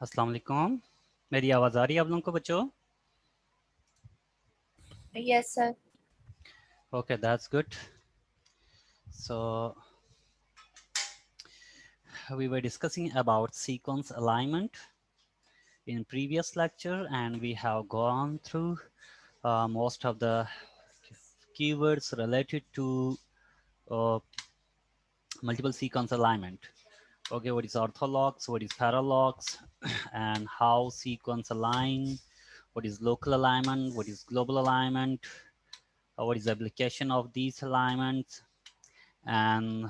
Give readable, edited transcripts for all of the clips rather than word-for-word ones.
अस्सलाम वालेकुम, मेरी आवाज़ आ रही है आप लोगों को बच्चों? Yes, sir. Okay, that's good. So we were discussing about sequence alignment in previous lecture, and we have gone through most of the keywords related to uh, multiple sequence alignment. Okay, what is orthologs, what is paralogs, and how sequence align, what is local alignment, what is global alignment, what is the application of these alignments, and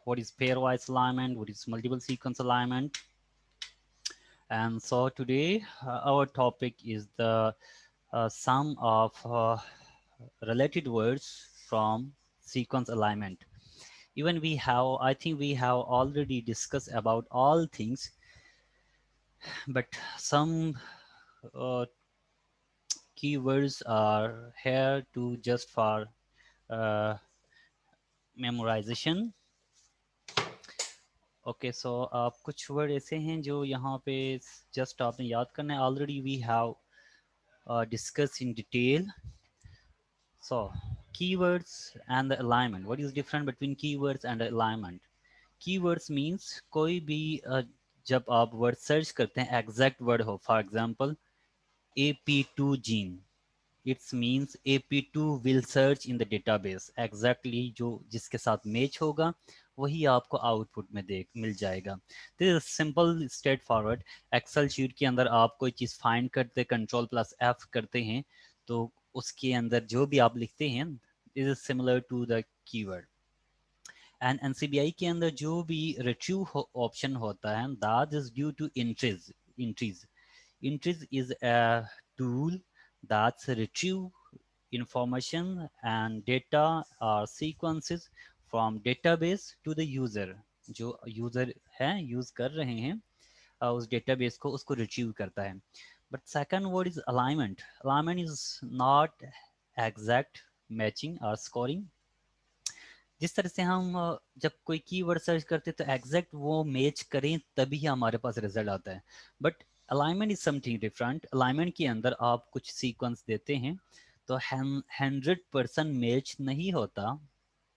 what is pairwise alignment, what is multiple sequence alignment. And so today our topic is the sum of related words from sequence alignment. Even we have, I think we have already discussed about all things, but some uh, keywords are here to just for uh, memorization. Okay so आप कुछ word ऐसे हैं जो यहाँ पे just आपने याद करना है. Already we have discuss in detail. So keywords and the alignment. What is different between keywords and alignment? Keywords means कोई भी जब आप वर्ड सर्च करते हैं एग्जैक्ट वर्ड हो. For example AP2 gene, it's means AP2 will search in the database. Exactly जो जिसके साथ मैच होगा वही आपको आउटपुट में देख मिल जाएगा. This is simple straightforward. Excel sheet के अंदर आप कोई चीज़ फाइंड करते Ctrl+F करते हैं तो उसके अंदर जो भी आप लिखते हैं this is similar to the keyword. And NCBI के अंदर जो भी रिट्रीव ऑप्शन होता है that is due to Entrez. Entrez Intriz is a tool that's retrieve information and data or sequences from database to the user. जो user है use कर रहे हैं उस database को उसको retrieve करता है. But second word is alignment. Alignment is not exact matching or scoring. जिस तरह से हम जब कोई कीवर्ड सर्च करते हैं तो एग्जैक्ट वो मैच करें तभी हमारे पास रिजल्ट आता है. But alignment is something different. Alignment के अंदर आप कुछ सीक्वेंस देते हैं तो 100% मैच नहीं होता,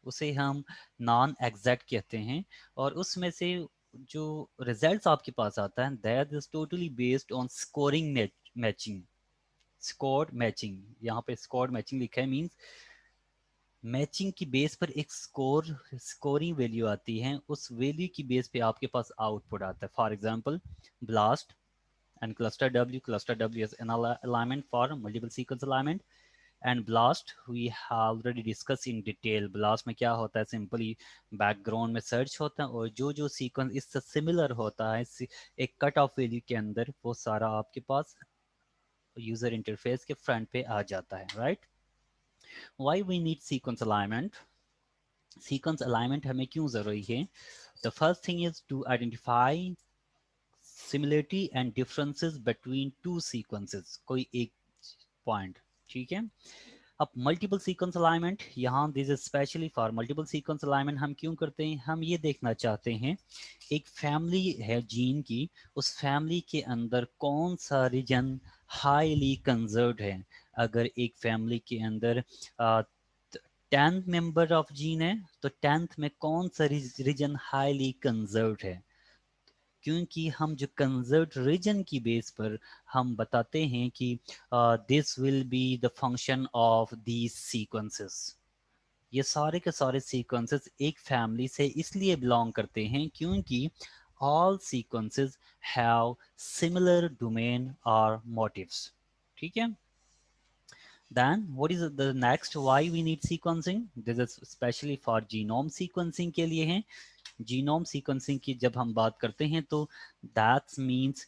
उसे हम नॉन एग्जैक्ट कहते हैं. और उसमें से जो रिजल्ट्स आपके पास आता है that is totally based on scoring matching. Scored matching, यहाँ पे स्कोर्ड मैचिंग लिखा है मीन्स मैचिंग की बेस पर एक स्कोरिंग वैल्यू आती है. उस वैल्यू की बेस पे आपके पास आउटपुट आता है. For example BLAST and cluster w is an alignment for multiple sequence alignment. And BLAST we have already discuss in detail. BLAST में क्या होता है, सिंपली बैकग्राउंड में सर्च होता है और जो जो सीक्वेंस इससे सिमिलर होता है एक कट ऑफ वैल्यू के अंदर वो सारा आपके पास यूजर इंटरफेस के फ्रंट पे आ जाता है. Right. Why we need sequence alignment. Sequence alignment हमें क्यों ज़रूरी है? The first thing is to identify similarity and differences between two sequences. कोई एक पॉइंट, ठीक है. अब मल्टीपल सीक्वेंस अलाइनमेंट, यहाँ this is specially for multiple sequence alignment. हम क्यों करते हैं? हम ये देखना चाहते हैं एक फैमिली है जीन की, उस फैमिली के अंदर कौन सा रीजन हाईली कंजर्व्ड है. अगर एक फैमिली के अंदर 10th मेंबर ऑफ जीन है तो 10th में कौन सा रीजन हाईली कंजर्व्ड है. क्योंकि हम जो कंजर्व्ड रीजन की बेस पर हम बताते हैं कि this will be the function of these sequences. ये सारे के सारे सीक्वेंसेस एक फैमिली से इसलिए बिलोंग करते हैं क्योंकि all sequences have similar domain और मोटिव्स. ठीक है. Then what is the next why we need sequencing? This is especially for genome sequencing के लिए है. जीनोम सीक्वेंसिंग की जब हम बात करते हैं तो that means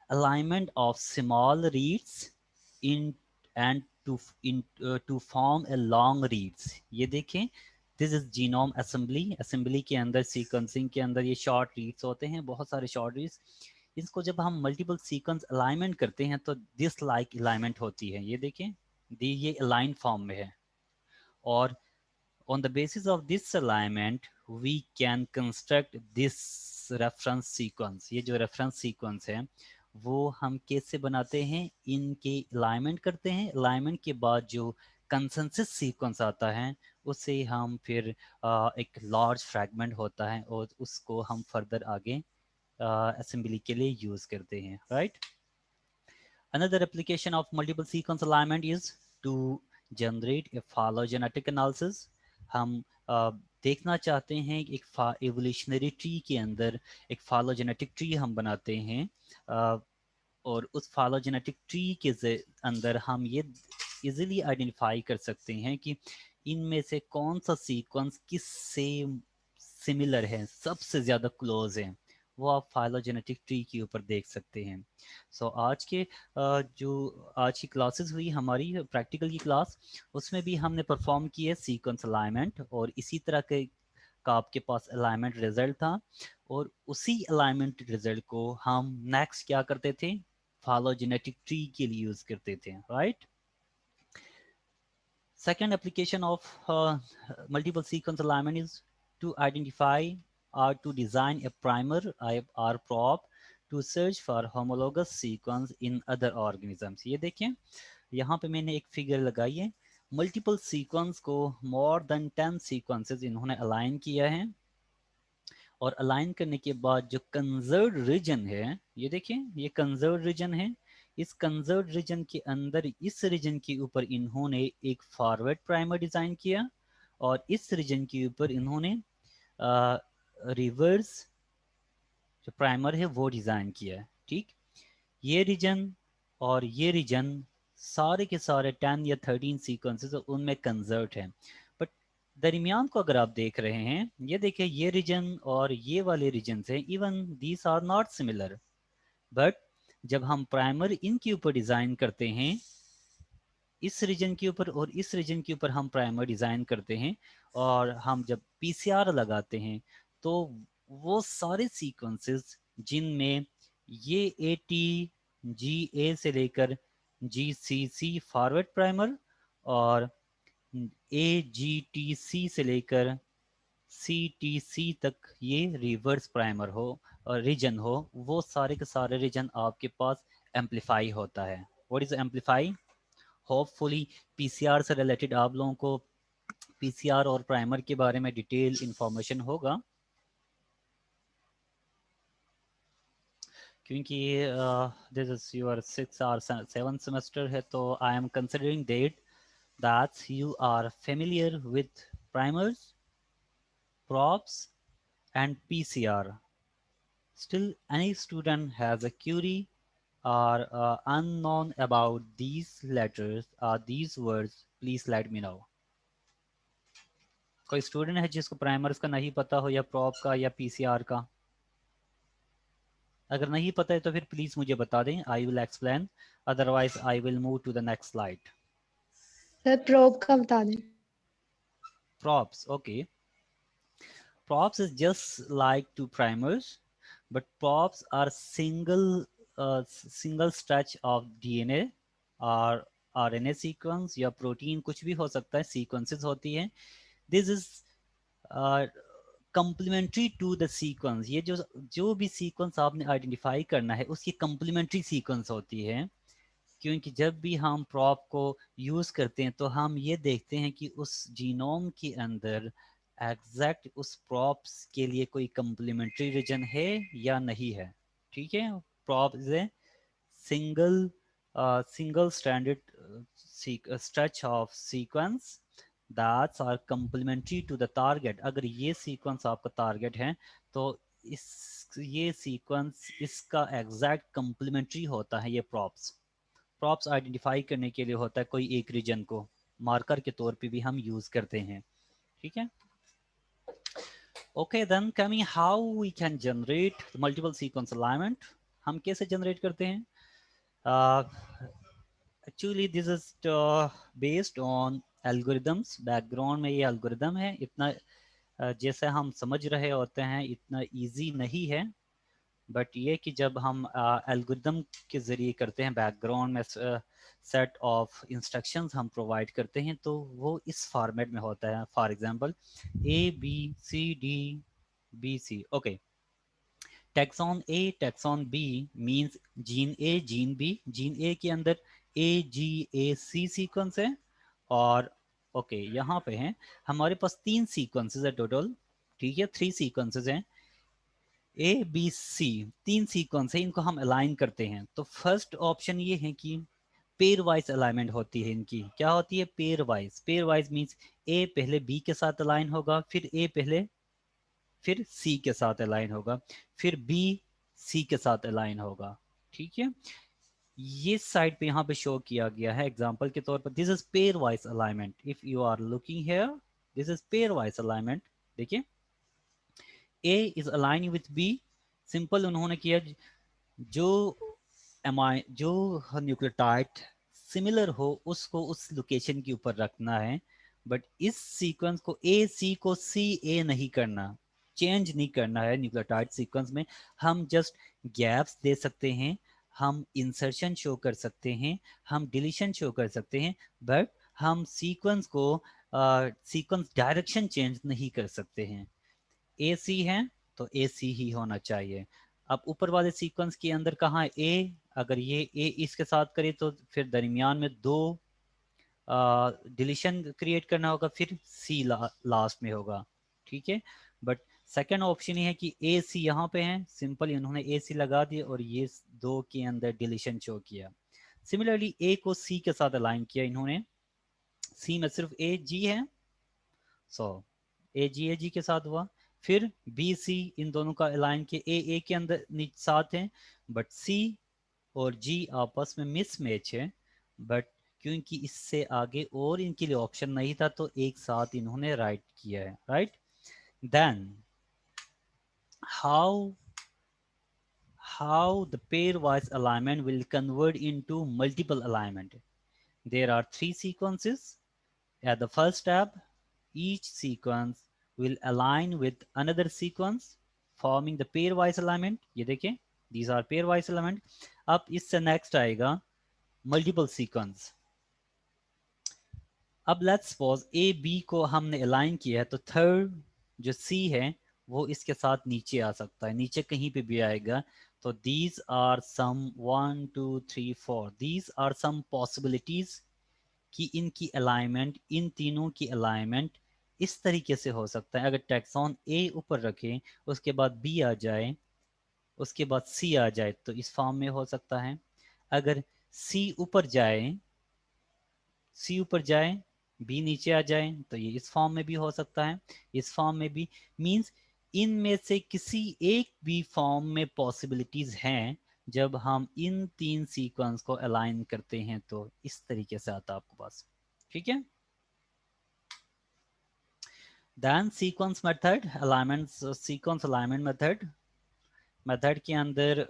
alignment of small reads in and to form a long reads. ये देखें, this is genome assembly. Assembly के अंदर सीक्वेंसिंग के अंदर ये शॉर्ट रीड्स होते हैं, बहुत सारे शॉर्ट रीड्स. इसको जब हम मल्टीपल सीक्वेंस अलाइनमेंट करते हैं तो दिस लाइक अलाइनमेंट होती है. ये देखें, ये अलाइन फॉर्म में है. और On the basis of this alignment, we can construct this reference sequence. ये जो reference sequence है वो हम कैसे बनाते हैं, इनके अलाइनमेंट करते हैं, अलाइनमेंट के बाद जो कंसेंसस सीक्वेंस आता है उसे हम फिर एक लार्ज फ्रैगमेंट होता है और उसको हम फर्दर आगे असेंबली के लिए यूज करते हैं, right. Another application of multiple sequence alignment is to generate a phylogenetic analysis. हम देखना चाहते हैं कि एक एवोल्यूशनरी ट्री के अंदर एक फालोजेनेटिक ट्री हम बनाते हैं और उस फालोजेनेटिक ट्री के अंदर हम ये इजीली आइडेंटिफाई कर सकते हैं कि इनमें से कौन सा सीक्वेंस किससे सिमिलर है, सबसे ज़्यादा क्लोज है, वो आप फाइलोजेनेटिक ट्री के ऊपर देख सकते हैं। आज के जो आज की क्लासेस हुई हमारी प्रैक्टिकल की क्लास, उसमें भी हमने परफॉर्म किया सीक्वेंस अलाइनमेंट और इसी तरह के का आपके पास अलाइनमेंट रिजल्ट था और उसी अलाइनमेंट रिजल्ट को हम नेक्स्ट क्या करते थे, फाइलोजेनेटिक ट्री के लिए यूज करते थे, right. Second application of multiple sequence alignment is to identify or to design a primer or prop to search for homologous sequence in other organisms. ये देखिए यहाँ पे मैंने एक फिगर लगाई है, मल्टीपल सीक्वेंस को मोर देन 10 सीक्वेंसेस इन्होंने अलाइन किया है और अलाइन करने के बाद जो कंजर्व रीजन है, ये देखिए ये कंजर्व रीजन है, इस कंजर्व रीजन के अंदर इस रीजन के ऊपर इन्होंने एक फॉरवर्ड प्राइमर डिजाइन किया और इस रीजन के ऊपर इन्होंने रिवर्स जो प्राइमर है वो डिजाइन किया है, ठीक। ये रीजन और ये रीजन सारे के सारे 10 या 13 सीक्वेंसेस उनमें कंजर्व है, बट दरमियान को अगर आप देख रहे हैं, ये देखिए ये रीजन और ये वाले रीजन से even these are not similar, but जब हम प्राइमर इनके ऊपर डिजाइन करते हैं, इस रीजन के ऊपर और इस रीजन के ऊपर हम प्राइमर डिजाइन करते हैं और हम जब पीसीआर लगाते हैं तो वो सारे सीक्वेंसेस जिनमें ये एटी जी ए से लेकर जी सी सी फॉरवर्ड प्राइमर और ए जी टी सी से लेकर सी टी सी तक ये रिवर्स प्राइमर हो और रीजन हो, वो सारे के सारे रीजन आपके पास एम्पलीफाई होता है। What is amplify? Hopefully PCR से रिलेटेड आप लोगों को पीसीआर और प्राइमर के बारे में डिटेल इंफॉर्मेशन होगा, क्योंकि दिस इज योर 6 और 7 सेमेस्टर है, तो I am considering that you are familiar with primers, props and PCR. Still, any student has a query or unknown about these letters or these words, please let me know. कोई student है जिसको primers का नहीं पता हो या prop का या पीसीआर का? अगर नहीं पता है तो फिर प्लीज मुझे बता दें, I will explain, otherwise I will move to the next slide. Sir probe का बता दें। Props, okay. Props is just like two primers, but props are single stretch of DNA or RNA sequence या protein कुछ भी हो सकता है, sequences होती हैं। This is complementary to the sequence. ये जो जो भी सीक्वेंस आपने आइडेंटिफाई करना है उसकी कंप्लीमेंट्री सीक्वेंस होती है, क्योंकि जब भी हम प्रॉप को यूज़ करते हैं तो हम ये देखते हैं कि उस जीनोम के अंदर एग्जैक्ट उस प्रॉप्स के लिए कोई कंप्लीमेंट्री रीजन है या नहीं है, ठीक है। Prop is a single single stranded stretch of sequence that are complementary to the target। अगर ये सीक्वेंस आपका टारगेट है तो इस ये सीक्वेंस इसका एग्जैक्ट कंप्लीमेंट्री होता है। ये प्रॉप्स आइडेंटिफाई करने के लिए होता है कोई एक रीजन को मार्कर के तौर पे भी हम यूज करते हैं, ठीक है। Okay then coming how we can generate multiple sequence alignment. हम कैसे जनरेट करते हैं? Actually this is based on algorithms. Background में ये एल्गोरिदम है, इतना जैसे हम समझ रहे होते हैं इतना इजी नहीं है, बट ये कि जब हम एल्गोरिदम के ज़रिए करते हैं, बैकग्राउंड में सेट ऑफ इंस्ट्रक्शंस हम प्रोवाइड करते हैं, तो वो इस फॉर्मेट में होता है. For example ABCDBC. Okay, taxon A taxon B means gene A gene B. Gene A के अंदर AGAC सीक्वेंस है. और ओके यहाँ पे हैं हमारे पास 3 सीक्वेंसेस है टोटल. ठीक है, 3 सीक्वेंसेस हैं. ABC 3 सीक्वेंस है, इनको हम अलाइन करते हैं. तो फर्स्ट ऑप्शन ये है कि पेयर वाइज अलाइनमेंट होती है इनकी. क्या होती है? Pair wise. Pair wise means A पहले B के साथ अलाइन होगा, फिर A पहले फिर C के साथ अलाइन होगा, फिर B C के साथ अलाइन होगा. ठीक है, ये साइड पे यहाँ पे शो किया गया है एग्जांपल के तौर पर. This is pairwise alignment. If you are looking here, this is pairwise alignment. देखिए, A is aligning with B. Simple उन्होंने किया, जो जो न्यूक्लियोटाइड सिमिलर हो उसको उस लोकेशन के ऊपर रखना है. बट इस सीक्वेंस को AC को CA नहीं करना, चेंज नहीं करना है न्यूक्लियोटाइड सीक्वेंस में. हम जस्ट गैप्स दे सकते हैं, हम इंसर्शन शो कर सकते हैं, हम डिलीशन शो कर सकते हैं, बट हम सीक्वेंस को सीक्वेंस डायरेक्शन चेंज नहीं कर सकते हैं. AC है तो AC ही होना चाहिए. अब ऊपर वाले सीक्वेंस के अंदर कहाँ है A? अगर ये A इसके साथ करे तो फिर दरमियान में 2 डिलीशन क्रिएट करना होगा, फिर C लास्ट में होगा. ठीक है, बट सेकंड ऑप्शन ये है कि AC यहाँ पे है, सिंपल इन्होंने AC लगा दिया और ये 2 के अंदर डिलीशन शो किया. सिमिलरली A को C के साथ अलाइन किया इन्होंने. C में सिर्फ AG है, सो AG के साथ हुआ. फिर BC इन दोनों का अलाइन किया, A के अंदर साथ है, बट C और G आपस में मिसमैच है. बट क्योंकि इससे आगे और इनके लिए ऑप्शन नहीं था तो एक साथ इन्होंने राइट किया है. Right, then how how the pairwise alignment will convert into multiple alignment. There are 3 sequences. At the first step, each sequence will align with another sequence, forming the pairwise alignment. ये देखिए, these are pairwise alignment. अब इससे next आएगा multiple sequence. अब let's suppose A B को हमने align किया है, तो third जो C है वो इसके साथ नीचे आ सकता है, नीचे कहीं पे भी आएगा. तो these are some 1 2 3 4. These are some possibilities कि इनकी अलाइनमेंट, इन तीनों की अलाइनमेंट इस तरीके से हो सकता है. अगर टैक्सॉन A ऊपर रखें, उसके बाद B आ जाए, उसके बाद C आ जाए, तो इस फॉर्म में हो सकता है. अगर C ऊपर जाए, C ऊपर जाए, B नीचे आ जाए, तो ये इस फॉर्म में भी हो सकता है, इस फॉर्म में भी. मींस इनमें से किसी एक भी फॉर्म में पॉसिबिलिटीज हैं. जब हम इन 3 सीक्वेंस को अलाइन करते हैं तो इस तरीके से आता है आपको पास. ठीक है, then sequence method alignment. Sequence alignment method के अंदर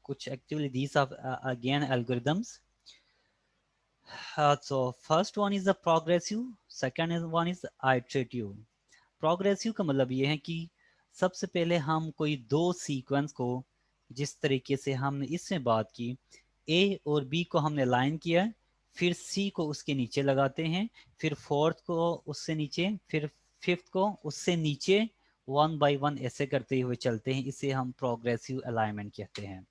कुछ actually these are again algorithms. So first one is the progressive, second is one is iterative. Progressive का मतलब ये है कि सबसे पहले हम कोई 2 सीक्वेंस को, जिस तरीके से हमने इसमें बात की, A और B को हमने लाइन किया, फिर C को उसके नीचे लगाते हैं, फिर फोर्थ को उससे नीचे, फिर फिफ्थ को उससे नीचे, 1 बाय 1 ऐसे करते हुए चलते हैं. इसे हम प्रोग्रेसिव अलाइनमेंट कहते हैं.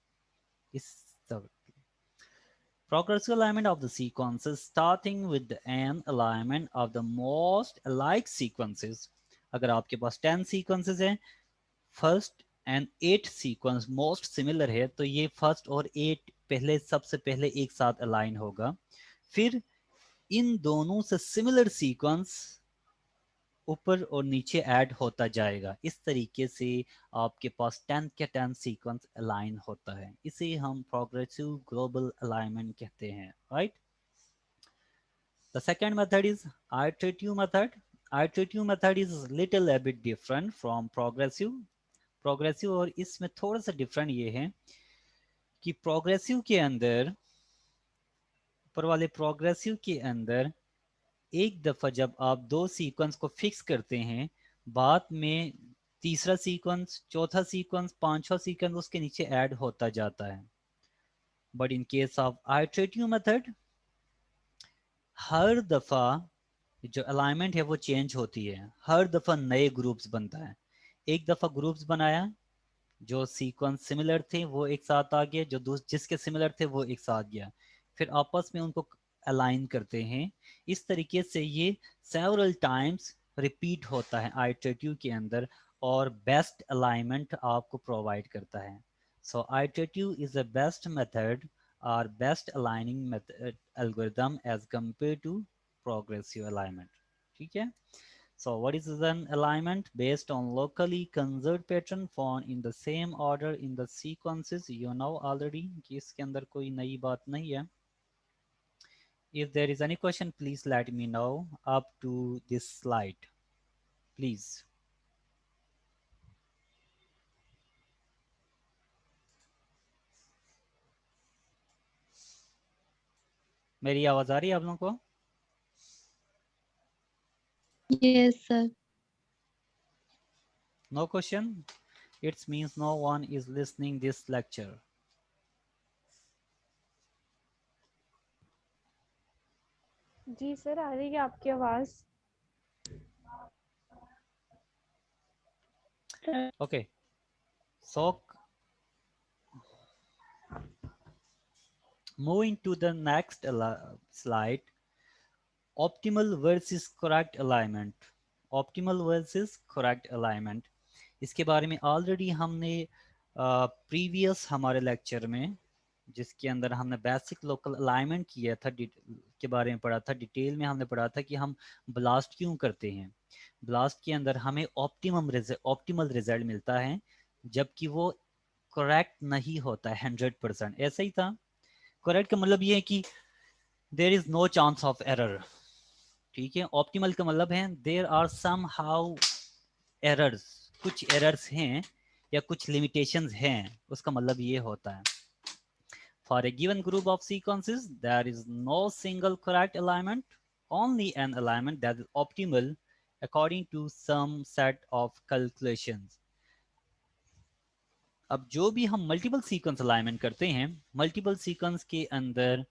इस progressive alignment of the sequences starting with an alignment of the most alike sequences. अगर आपके पास 10 sequences हैं, first and 8 sequence most similar है, तो ये फर्स्ट और 8 पहले सबसे पहले एक साथ अलाइन होगा. फिर इन दोनों से सिमिलर सीक्वेंस ऊपर और नीचे ऐड होता जाएगा. इस तरीके से आपके पास 10 के 10 सीक्वेंस अलाइन होता है. इसे हम प्रोग्रेसिव ग्लोबल अलाइनमेंट कहते हैं. Right, the second method is iterative method. Iterative method is little a bit different from progressive. और इसमें थोड़ा सा डिफरेंट ये है कि प्रोग्रेसिव के अंदर, ऊपर वाले प्रोग्रेसिव के अंदर, एक दफा जब आप 2 सीक्वेंस को फिक्स करते हैं, बाद में तीसरा सीक्वेंस, चौथा सीक्वेंस, पांचवा सीक्वेंस उसके नीचे ऐड होता जाता है। But in case of iterative method, हर दफा जो अलाइनमेंट है वो चेंज होती है, हर दफा नए ग्रुप्स बनता है। एक दफा ग्रुप्स बनाया, जो सीक्वेंस सिमिलर थे वो एक साथ आ गए, जो जिसके सिमिलर थे वो एक साथ गया, फिर आपस में उनको अलाइन करते हैं। इस तरीके से ये सेवरल टाइम्स रिपीट होता है आइटरेटिव के अंदर, और बेस्ट अलाइनमेंट आपको प्रोवाइड करता है। So iterative is the best method और best aligning method algorithm as compare to progressive alignment. ठीक है। So what is an alignment? Based on locally conserved pattern found in the same order in the sequences. You know already कि इसके अंदर कोई नई बात नहीं है। If there is any question, please let me know up to this slide, please. मेरी आवाज आ रही है आप लोगों को? Yes, sir. No question? It means no one is listening this lecture. जी सर, आ रही है आपकी आवाज। Okay. So moving to the next slide. Optimal versus correct alignment. Optimal versus correct alignment, इसके बारे में ऑलरेडी हमने प्रीवियस हमारे लेक्चर में, जिसके अंदर हमने बेसिक लोकल अलाइनमेंट किया था, के बारे में पढ़ा था, डिटेल में हमने पढ़ा था कि हम ब्लास्ट क्यों करते हैं। ब्लास्ट के अंदर हमें ऑप्टिमल रिजल्ट मिलता है, जबकि वो करेक्ट नहीं होता है 100%। ऐसा ही था। करेक्ट का मतलब ये है कि there is no chance of error. ठीक है। ऑप्टिमल का मतलब है there are somehow errors, कुछ एरर्स हैं या कुछ लिमिटेशंस हैं, उसका मतलब ये होता है। For a given group of sequences there is no single correct alignment, only an alignment that is optimal according to some set of calculations. अब जो भी हम मल्टीपल सीक्वेंस अलाइनमेंट करते हैं, मल्टीपल सीक्वेंस के अंदर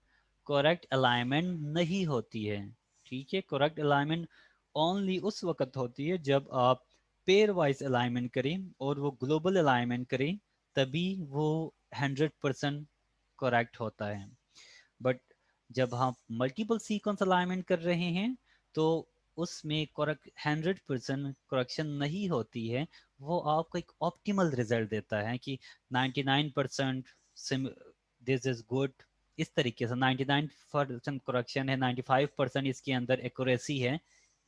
करेक्ट अलाइनमेंट नहीं होती है। ठीक है। करेक्ट अलाइनमेंट ओनली उस वक्त होती है जब आप पेयर वाइज अलाइनमेंट करें और वो ग्लोबल अलाइनमेंट करें, तभी वो 100% करेक्ट होता है। बट जब हम मल्टीपल सीक्वेंस अलाइनमेंट कर रहे हैं, तो उसमें करेक्ट 100% करेक्शन नहीं होती है। वो आपको एक ऑप्टिमल रिजल्ट देता है कि 99% दिस इज गुड। इस तरीके से 99% करेक्शन है, 95% इसके अंदर एक्यूरेसी है।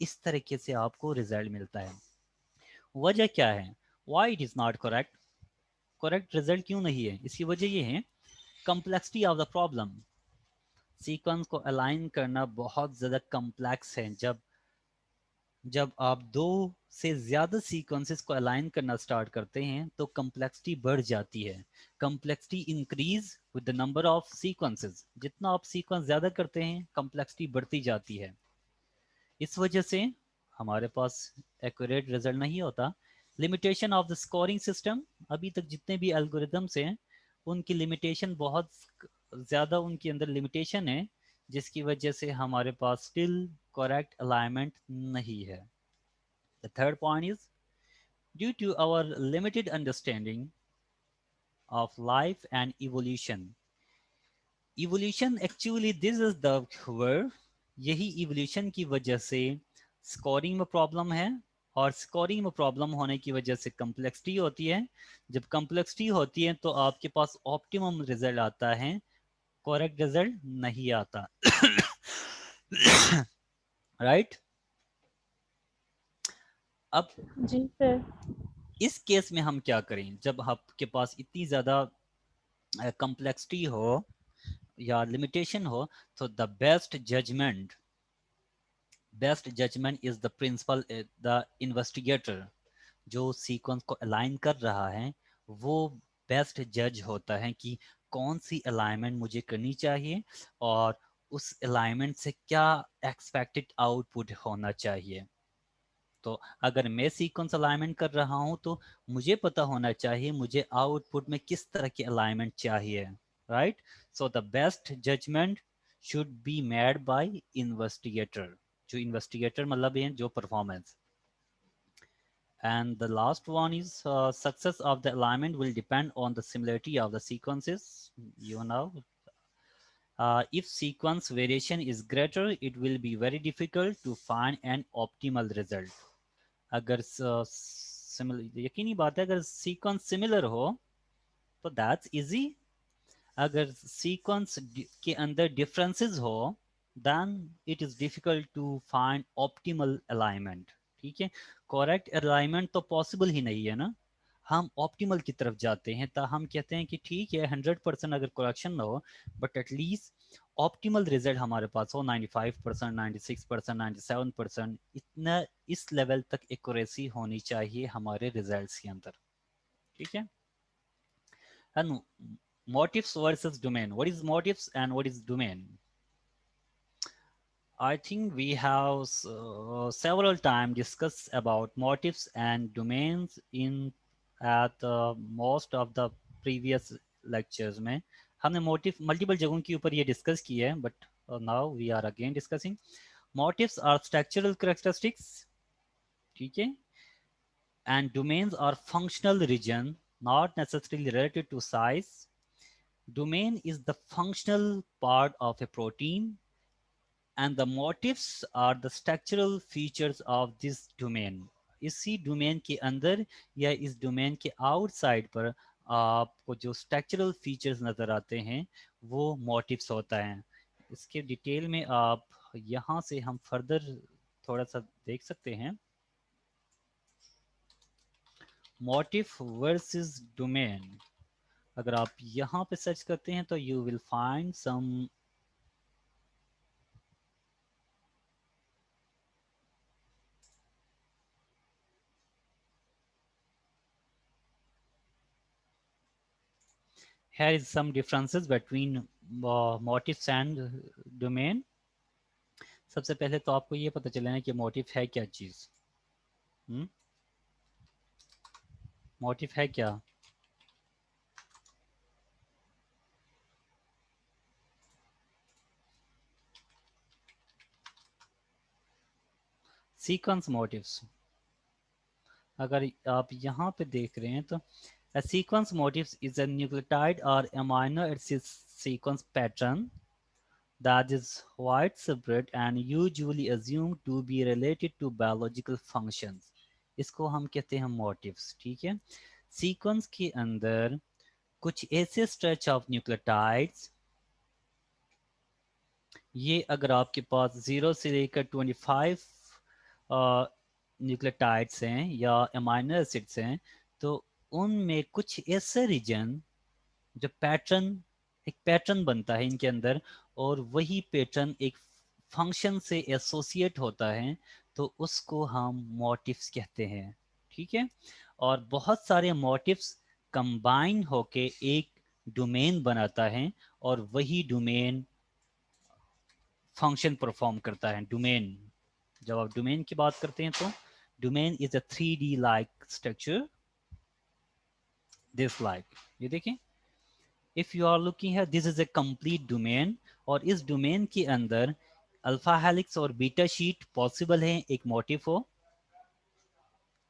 इस तरीके से आपको रिजल्ट मिलता है। वजह क्या है? Why it is not correct? Correct result क्यों नहीं है? इसकी वजह ये है complexity of the problem. Sequence को अलाइन करना बहुत ज़्यादा कम्प्लेक्स है। जब जब आप दो से ज़्यादा सीक्वेंसेस को अलाइन करना स्टार्ट करते हैं तो कम्प्लेक्सिटी बढ़ जाती है। Complexity increase with the number of sequences. जितना आप सीक्वेंस ज़्यादा करते हैं, कम्प्लेक्सिटी बढ़ती जाती है। इस वजह से हमारे पास एक्यूरेट रिजल्ट नहीं होता। Limitation of the scoring system, अभी तक जितने भी एल्गोरिदम्स हैं उनकी लिमिटेशन बहुत ज़्यादा, उनके अंदर लिमिटेशन है, जिसकी वजह से हमारे पास स्टिल करेक्ट अलाइनमेंट नहीं है। The third point is due to our limited understanding of life and evolution. Evolution actually this is the word, यही इवोल्यूशन की वजह से स्कोरिंग में प्रॉब्लम है, और स्कोरिंग में प्रॉब्लम होने की वजह से कम्प्लेक्सिटी होती है। जब कम्प्लेक्सिटी होती है तो आपके पास ऑप्टिमम रिजल्ट आता है, करेक्ट रिजल्ट नहीं आता। राइट। अब जी सर। इस केस में हम क्या करें? जब आपके पास इतनी ज़्यादा कम्प्लेक्सिटी हो या लिमिटेशन हो, तो best judgment is the principal, the investigator. जो सीक्वेंस को अलाइन कर रहा है वो बेस्ट जज होता है कि कौन सी अलाइनमेंट मुझे करनी चाहिए और उस अलाइनमेंट से क्या एक्सपेक्टेड आउटपुट होना चाहिए। तो अगर मैं सीक्वेंस अलाइनमेंट कर रहा हूं तो मुझे पता होना चाहिए मुझे आउटपुट में किस तरह की अलाइनमेंट चाहिए, right? So the best judgment should be made by investigator, जो इन्वेस्टिगेटर मतलब है जो performance. And the last one is success of the alignment will depend on the similarity of the sequences. You know, if sequence variation is greater, it will be very difficult to find an optimal result. अगर similar, यकीनी बात है, अगर sequence similar हो तो that's easy. अगर sequence के अंदर डिफरेंसेस हो then it is difficult to find optimal alignment. ठीक है, करेक्ट अलाइनमेंट तो पॉसिबल ही नहीं है ना. हम ऑप्टिमल की तरफ जाते हैं तो हम कहते हैं कि ठीक है 100% अगर करेक्शन ना हो बट एटलीस्ट ऑप्टिमल रिजल्ट हमारे पास हो 95%, 96%, 97%. इतना इस लेवल तक एक्यूरेसी होनी चाहिए हमारे रिजल्ट्स के अंदर. ठीक है. And motifs versus domain. What is motifs and what is domain? I think we have several times discussed about motifs and domains in at most of the previous lectures में हमने motif multiple जगहों के ऊपर ये discuss किया है, but now we are again discussing. Motifs are structural characteristics, ठीक है, and domains are functional region, not necessarily related to size. Domain is the functional part of a protein and the motifs are the structural features of this domain. इसी domain के अंदर या इस domain के outside पर आपको जो structural features नज़र आते हैं वो मोटिव्स होता है. इसके डिटेल में आप यहाँ से हम फर्दर थोड़ा सा देख सकते हैं. मोटिव वर्सेस डोमेन, अगर आप यहाँ पे सर्च करते हैं तो you will find some here is some differences between motifs and domain. सबसे पहले तो आपको ये पता चलेना कि मोटिव है क्या चीज. मोटिव है क्या? Sequence motifs. अगर आप यहाँ पे देख रहे हैं तो a sequence motif is a nucleotide or amino acid sequence pattern that is widespread and usually assumed to be related to biological functions. इसको हम कहते हैं मोटिव्स. ठीक है, सीक्वेंस के अंदर कुछ ऐसे स्ट्रेच ऑफ न्यूक्लियोटाइड्स, ये अगर आपके पास 0 से लेकर 25 न्यूक्लियोटाइड्स हैं या अमाइनो एसिड्स हैं तो उनमें कुछ ऐसे रीजन जो पैटर्न, एक पैटर्न बनता है इनके अंदर और वही पैटर्न एक फंक्शन से एसोसिएट होता है तो उसको हम मोटिव्स कहते हैं. ठीक है, और बहुत सारे मोटिव्स कंबाइन होके एक डोमेन बनाता है और वही डोमेन फंक्शन परफॉर्म करता है. डोमेन, जब आप डोमेन की बात करते हैं तो domain is a 3D like structure, this like, ये देखें. इफ यू आर लुकिंग है this is a complete domain और इस डोमेन के अंदर अल्फा हेलिक्स और बीटा शीट पॉसिबल है एक मोटिव हो.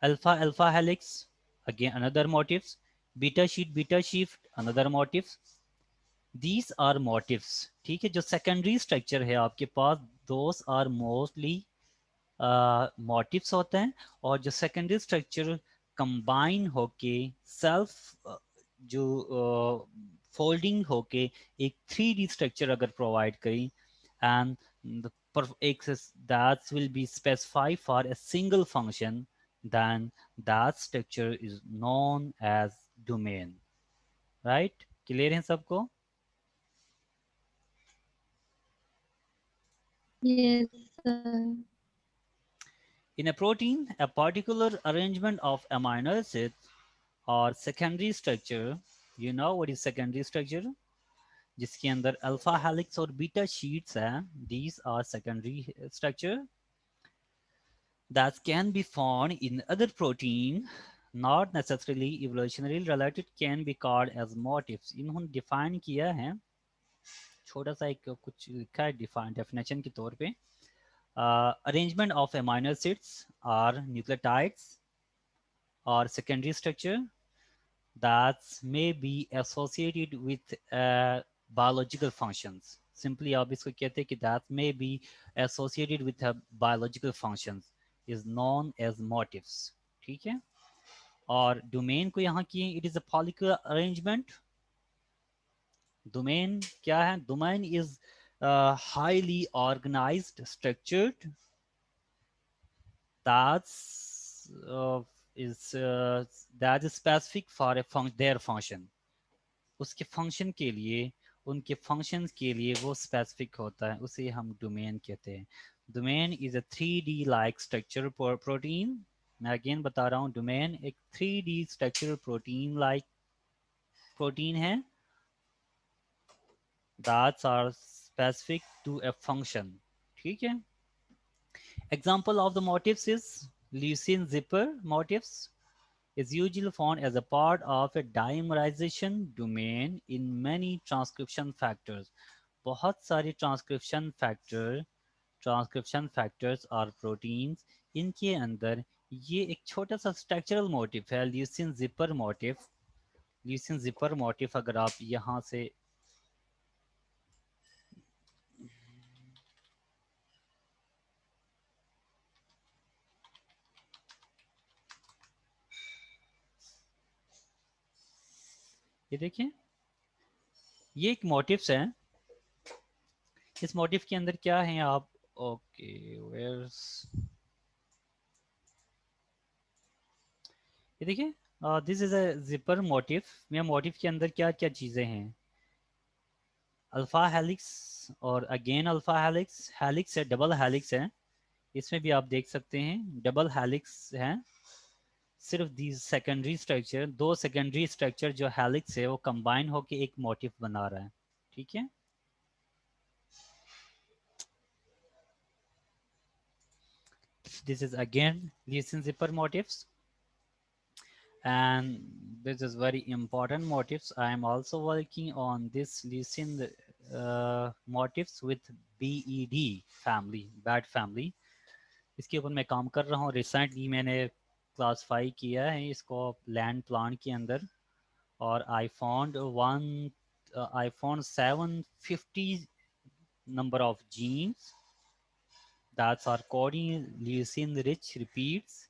Alpha alpha helix again another motifs, beta sheet another motif. These are motifs. ठीक है, जो सेकेंडरी स्ट्रक्चर है आपके पास दोस आर मोस्टली मोटिव्स होते हैं और जो सेकेंडरी स्ट्रक्चर कंबाइन होके सेल्फ जो फोल्डिंग होके एक 3D स्ट्रक्चर अगर प्रोवाइड करी एंड एक that will be specified for a single function then that structure is known as domain. right, clear है सबको? Yes, sir. In a protein, a particular arrangement of amino acids or secondary structure, you know what is secondary structure? जिसके अंदर alpha helix और beta sheets हैं, these are secondary structure. that can be found in other protein, not necessarily evolutionary related, can be called as motifs. इन्होंने define किया है, छोटा सा एक कुछ लिखा है define definition के तौर पे, arrangement of amino acids or nucleotides or secondary structure that may be associated with biological functions. Simply आप इसको कहते हैं कि that may be associated with a biological functions is known as motifs. ठीक है, और domain को यहाँ किए, it is a follicular arrangement. Domain क्या है? Domain is highly organized, structured, that's is that is specific for a their function. उसके function के लिए, उनके फंक्शंस के लिए वो स्पेसिफिक होता है, उसे हम डोमेन कहते हैं. Domain is a 3D like structure protein. मैं अगेन बता रहा हूँ, डोमेन एक 3D structure protein like protein है, that's are specific to a function. ठीक है, example of the motifs is leucine zipper motifs is usually found as a part of a dimerization domain in many transcription factors. बहुत सारे transcription factors और proteins, इनके अंदर ये एक छोटा सा स्ट्रक्चरल मोटिफ है, leucine zipper motif. Leucine zipper motif अगर आप यहाँ से ये देखिए, ये एक मोटिव्स है. इस मोटिफ के अंदर क्या है आप, ओके वेयर्स, ये देखिए, this is a zipper motif. ये मोटिफ के अंदर क्या क्या चीज़ें हैं, अल्फा हेलिक्स और अगेन अल्फा हेलिक्स, हेलिक्स है, डबल हेलिक्स है. इसमें भी आप देख सकते हैं डबल हेलिक्स है. सिर्फ दी सेकेंडरी स्ट्रक्चर, दो सेकेंडरी स्ट्रक्चर जो हेलिक्स है वो कंबाइन होके एक मोटिफ बना रहा है. ठीक है, this is again leucine zipper motifs, and this is very important motifs. I am also working on this leucine motifs with BED family, bad family. इसके ऊपर मैं काम कर रहा हूँ. रिसेंटली मैंने क्लासफाई किया है इसको लैंड प्लान के अंदर, और I found 750 number of genes that are coding leucine rich repeats,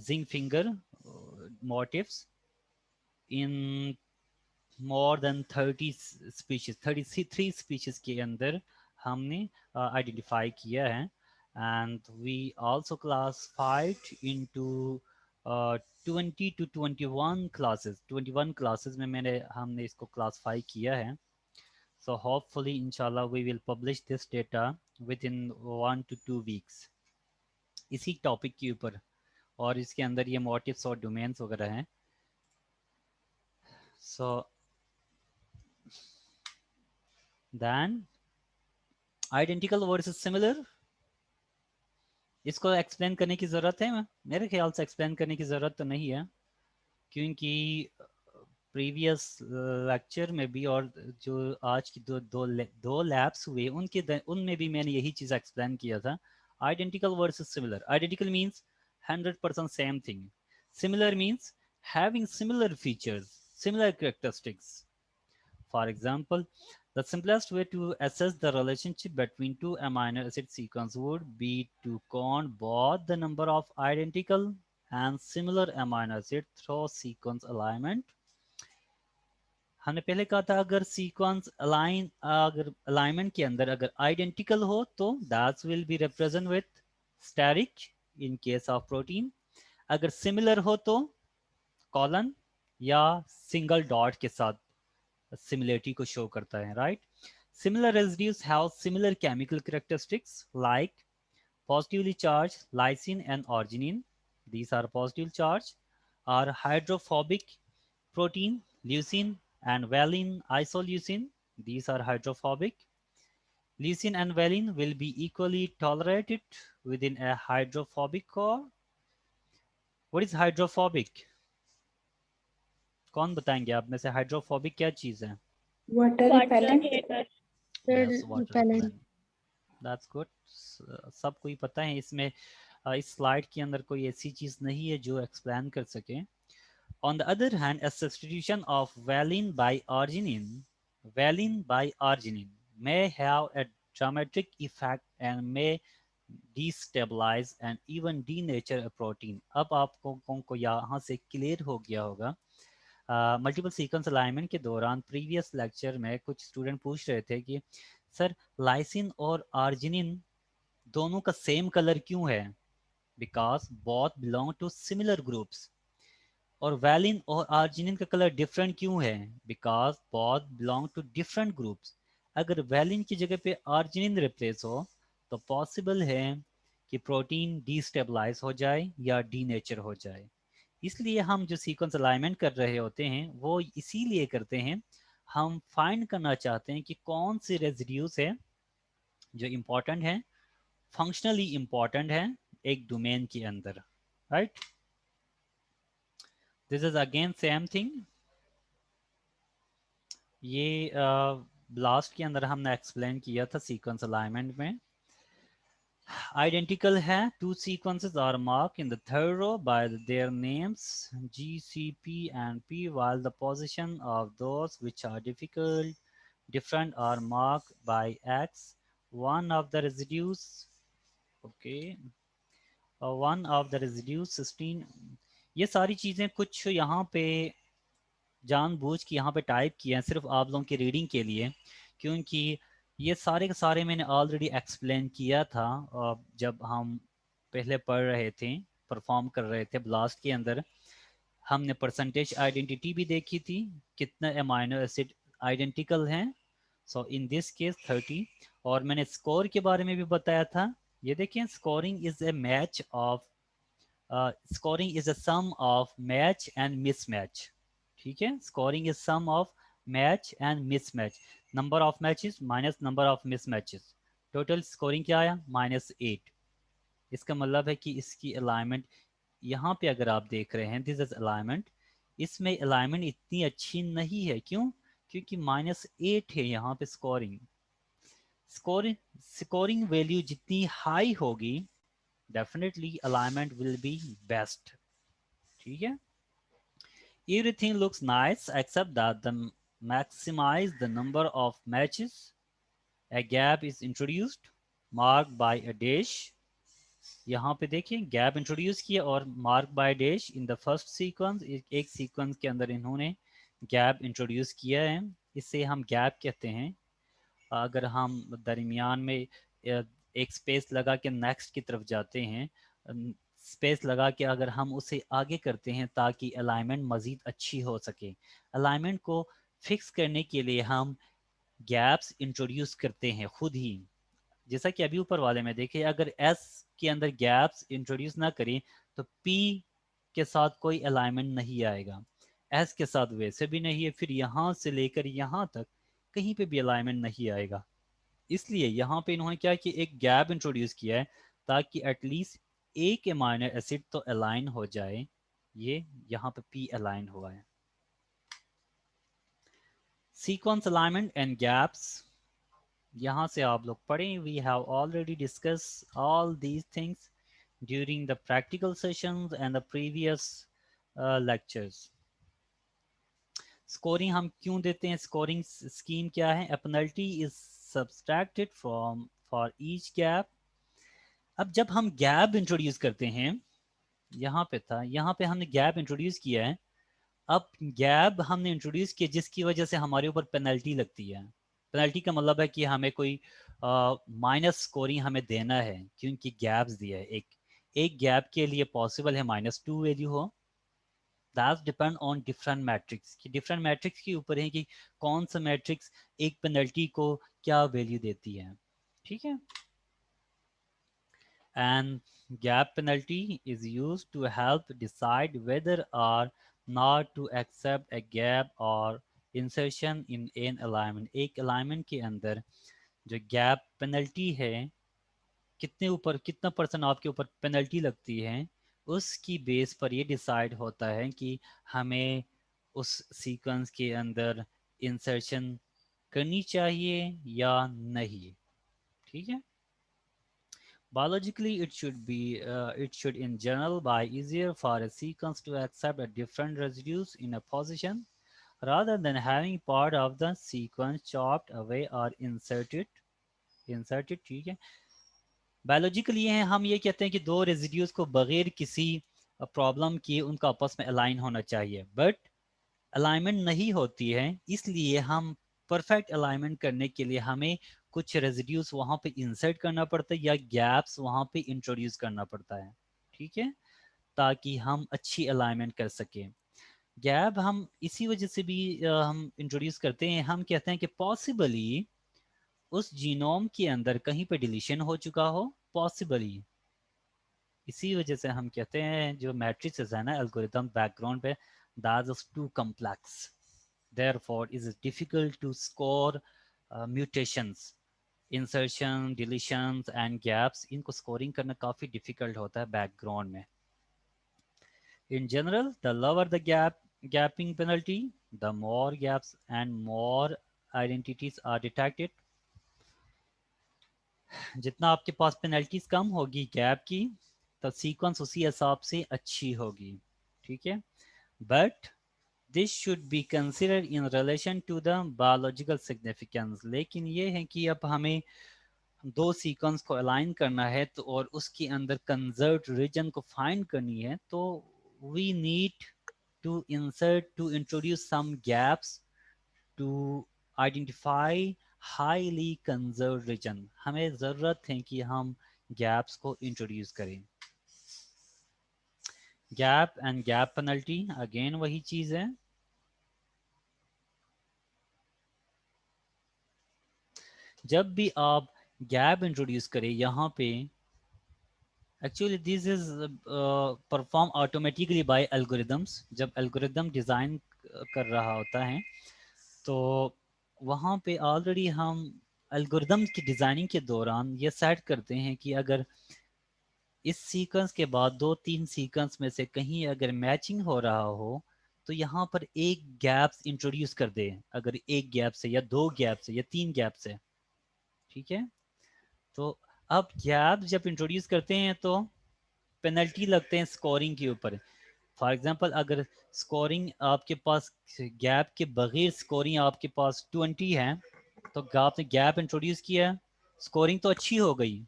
zinc finger motifs in more than 30 species, 33 species के अंदर हमने आइडेंटिफाई किया है. and we also classified into 20 to 21 classes. 21 classes में हमने इसको classify किया है. so hopefully inshallah we will publish this data within 1 to 2 weeks इसी टॉपिक के ऊपर, और इसके अंदर ये मोटिव्स और डोमेन्स वगैरह हैं. so then identical versus similar, इसको एक्सप्लेन करने की ज़रूरत है? मेरे ख्याल से एक्सप्लेन करने की ज़रूरत तो नहीं है, क्योंकि प्रीवियस लेक्चर में भी और जो आज की दो लैब्स हुए उनमें भी मैंने यही चीज़ एक्सप्लेन किया था. Identical versus similar. Identical means 100% same thing. Similar means having similar features, similar characteristics. For example, the simplest way to assess the relationship between two amino acid sequences would be to count both the number of identical and similar amino acids through sequence alignment. हमने पहले कहा था अगर sequence अगर alignment के अंदर अगर identical हो तो that will be represent with asterisk in case of protein. अगर सिमिलर हो तो कॉलन या सिंगल डॉट के साथ सिमिलरिटी को शो करता है, right. Similar residues have similar chemical characteristics like positively charged lysine and arginine. These are positive charge. Are hydrophobic protein leucine and valine isoleucine. These are hydrophobic. Leucine and valine will be equally tolerated within a hydrophobic core. What is hydrophobic? कौन बताएंगे आप में से hydrophobic क्या चीज है? Water water repellent. हेटर। Yes, water repellent. repellent. That's good. सबको ही पता है इसमें इस स्लाइड के अंदर कोई ऐसी चीज नहीं है जो एक्सप्लेन कर सके. On the other hand, a substitution of valine by arginine may have a dramatic effect and may destabilize and even denature a protein. अब आपको को यहाँ से क्लियर हो गया होगा. मल्टीपल सीक्वेंस अलाइनमेंट के दौरान प्रीवियस लेक्चर में कुछ स्टूडेंट पूछ रहे थे कि सर लाइसिन और आर्जिनिन दोनों का सेम कलर क्यों है? Because both belong to similar groups. और वैलिन और आर्जिनिन का कलर डिफरेंट क्यों है? Because both belong to different groups. अगर वैलिन की जगह पे आर्जिनिन रिप्लेस हो तो पॉसिबल है कि प्रोटीन डीस्टेबलाइज हो जाए या डीनेचर हो जाए. इसलिए हम जो सीक्वेंस अलाइनमेंट कर रहे होते हैं वो इसीलिए करते हैं, हम फाइंड करना चाहते हैं कि कौन से रेजिड्यूज है जो इम्पोर्टेंट है, फंक्शनली इम्पोर्टेंट है एक डोमेन के अंदर. Right, this is again same thing. ये लास्ट के अंदर हमने एक्सप्लेन किया था सीक्वेंस अलाइनमेंट में. Identical है. Two sequences are marked in the third row by their names G, C, P and P, while the position of those which are different are marked by X. One of the residues, okay, one of the residues 16. ये सारी चीज़ें कुछ यहाँ पे जानबूझ के यहाँ पे टाइप किए हैं सिर्फ आप लोगों की रीडिंग के लिए, क्योंकि ये सारे के सारे मैंने ऑलरेडी एक्सप्लेन किया था जब हम पहले पढ़ रहे थे, परफॉर्म कर रहे थे ब्लास्ट के अंदर. हमने परसेंटेज आइडेंटिटी भी देखी थी, कितना अमाइनो एसिड आइडेंटिकल हैं. सो इन दिस केस 30. और मैंने स्कोर के बारे में भी बताया था. ये देखिए, scoring is a match of scoring is a sum of match and mismatch. ठीक है, scoring is sum of match and mismatch. Number of matches minus number of mismatches. Total scoring क्या आया? -8. इसका मतलब है कि इसकी अलाइनमेंट यहाँ पे अगर आप देख रहे हैं, दिस इज अलाइनमेंट, इसमें अलाइनमेंट इतनी अच्छी नहीं है. क्यों? क्योंकि -8 है यहाँ पे स्कोरिंग. स्कोरिंग वैल्यू जितनी हाई होगी definitely alignment will be best. ठीक है, everything looks nice except that the maximize the number of matches. A gap is introduced marked by a dash. यहाँ पे देखिए गैप इंट्रोड्यूस किया और mark by dash in the first sequence. एक sequence के अंदर इन्होंने गैप इंट्रोड्यूस किया है, इसे हम गैप कहते हैं. अगर हम दरमियान में एक स्पेस लगा के नेक्स्ट की तरफ जाते हैं, स्पेस लगा के अगर हम उसे आगे करते हैं ताकि अलाइनमेंट मज़ीद अच्छी हो सके, अलाइनमेंट को फिक्स करने के लिए हम गैप्स इंट्रोड्यूस करते हैं खुद ही. जैसा कि अभी ऊपर वाले में देखें, अगर एस के अंदर गैप्स इंट्रोड्यूस ना करें तो पी के साथ कोई अलाइनमेंट नहीं आएगा, एस के साथ वैसे भी नहीं है, फिर यहाँ से लेकर यहाँ तक कहीं पे भी अलाइनमेंट नहीं आएगा. इसलिए यहाँ पे इन्होंने क्या कि एक गैप इंट्रोड्यूस किया है ताकि एटलीस्ट एक अमाइनो एसिड तो अलाइन हो जाए. ये यहाँ पे पी अलाइन हुआ है. सीक्वेंस अलाइनमेंट एंड गैप्स यहाँ से आप लोग पढ़ें. We have already discuss all these things during the practical sessions and the previous lectures. Scoring हम क्यों देते हैं? स्कोरिंग स्कीम क्या है? A penalty is subtracted from for each gap. अब जब हम गैप इंट्रोड्यूस करते हैं, यहाँ पे था, यहाँ पे हमने गैप इंट्रोड्यूस किया है. अब गैप हमने इंट्रोड्यूस किया जिसकी वजह से हमारे ऊपर पेनल्टी लगती है. पेनल्टी का मतलब है कि हमें कोई माइनस स्कोरिंग हमें देना है क्योंकि गैप्स दिया है. एक गैप के लिए पॉसिबल है -2 वैल्यू हो. That's depend on different matrix. कि डिफरेंट मैट्रिक्स के ऊपर है कि कौन सा मैट्रिक्स एक पेनल्टी को क्या वैल्यू देती है. ठीक है, and gap penalty is used to help decide whether or not to accept a gap or insertion in an alignment. एक alignment के अंदर जो गैप पेनल्टी है, कितने ऊपर कितना परसेंट आपके ऊपर पेनल्टी लगती है, उसकी बेस पर ये डिसाइड होता है कि हमें उस सीक्वेंस के अंदर इंसर्शन करनी चाहिए या नहीं। ठीक है। Biologically, it should in general be easier for a sequence to accept a different residues in a position rather than having part of the sequence chopped away or inserted। ठीक है। बायोलॉजिकली है, हम ये कहते हैं कि दो रेजिड्यूज को बगैर किसी प्रॉब्लम किए उनका आपस में अलाइन होना चाहिए, बट अलाइनमेंट नहीं होती है, इसलिए हम परफेक्ट अलाइनमेंट करने के लिए हमें कुछ रेजिड्यूज वहाँ पे इंसर्ट करना पड़ता है या गैप्स वहाँ पे इंट्रोड्यूस करना पड़ता है। ठीक है, ताकि हम अच्छी अलाइनमेंट कर सकें। गैप हम इसी वजह से भी हम इंट्रोड्यूस करते हैं, हम कहते हैं कि पॉसिबली उस जीनोम के अंदर कहीं पे डिलीशन हो चुका हो, पॉसिबली। इसी वजह से हम कहते हैं जो मैट्रिसेस है ना एल्गोरिथम बैकग्राउंड पे, that is too complex, therefore it is difficult to score mutations, insertion, deletions and gaps। इनको स्कोरिंग करना काफ़ी डिफिकल्ट होता है बैकग्राउंड में। In general, the lower the gapping penalty, the more gaps and more identities are detected। जितना आपके पास penalties कम होगी gap की, तो सीक्वेंस उसी हिसाब से अच्छी होगी। ठीक है, but this should be considered in relation to the biological significance. लेकिन ये है कि अब हमें दो सीक्वेंस को अलाइन करना है तो और उसके अंदर कंजर्व्ड रीजन को फाइंड करनी है, तो we need to introduce some gaps to identify highly conserve region. हमें ज़रूरत है कि हम गैप्स को इंट्रोड्यूस करें। Gap and gap penalty again वही चीज़ है। जब भी आप गैप इंट्रोड्यूस करें यहाँ पे, actually this is perform automatically bye algorithms. जब एल्गोरिदम डिज़ाइन कर रहा होता है तो वहाँ पे ऑलरेडी हम एल्गोरिदम की डिज़ाइनिंग के दौरान ये सेट करते हैं कि अगर इस सीक्वेंस के बाद दो तीन सीक्वेंस में से कहीं अगर मैचिंग हो रहा हो तो यहाँ पर एक गैप्स इंट्रोड्यूस कर दें, अगर एक गैप से या दो गैप से या तीन गैप से। ठीक है, तो अब गैप जब इंट्रोड्यूस करते हैं तो पेनल्टी लगते हैं स्कोरिंग के ऊपर। फॉर एग्जांपल अगर स्कोरिंग आपके पास गैप के बगैर स्कोरिंग आपके पास 20 है, तो आपने गैप इंट्रोड्यूस किया, स्कोरिंग तो अच्छी हो गई,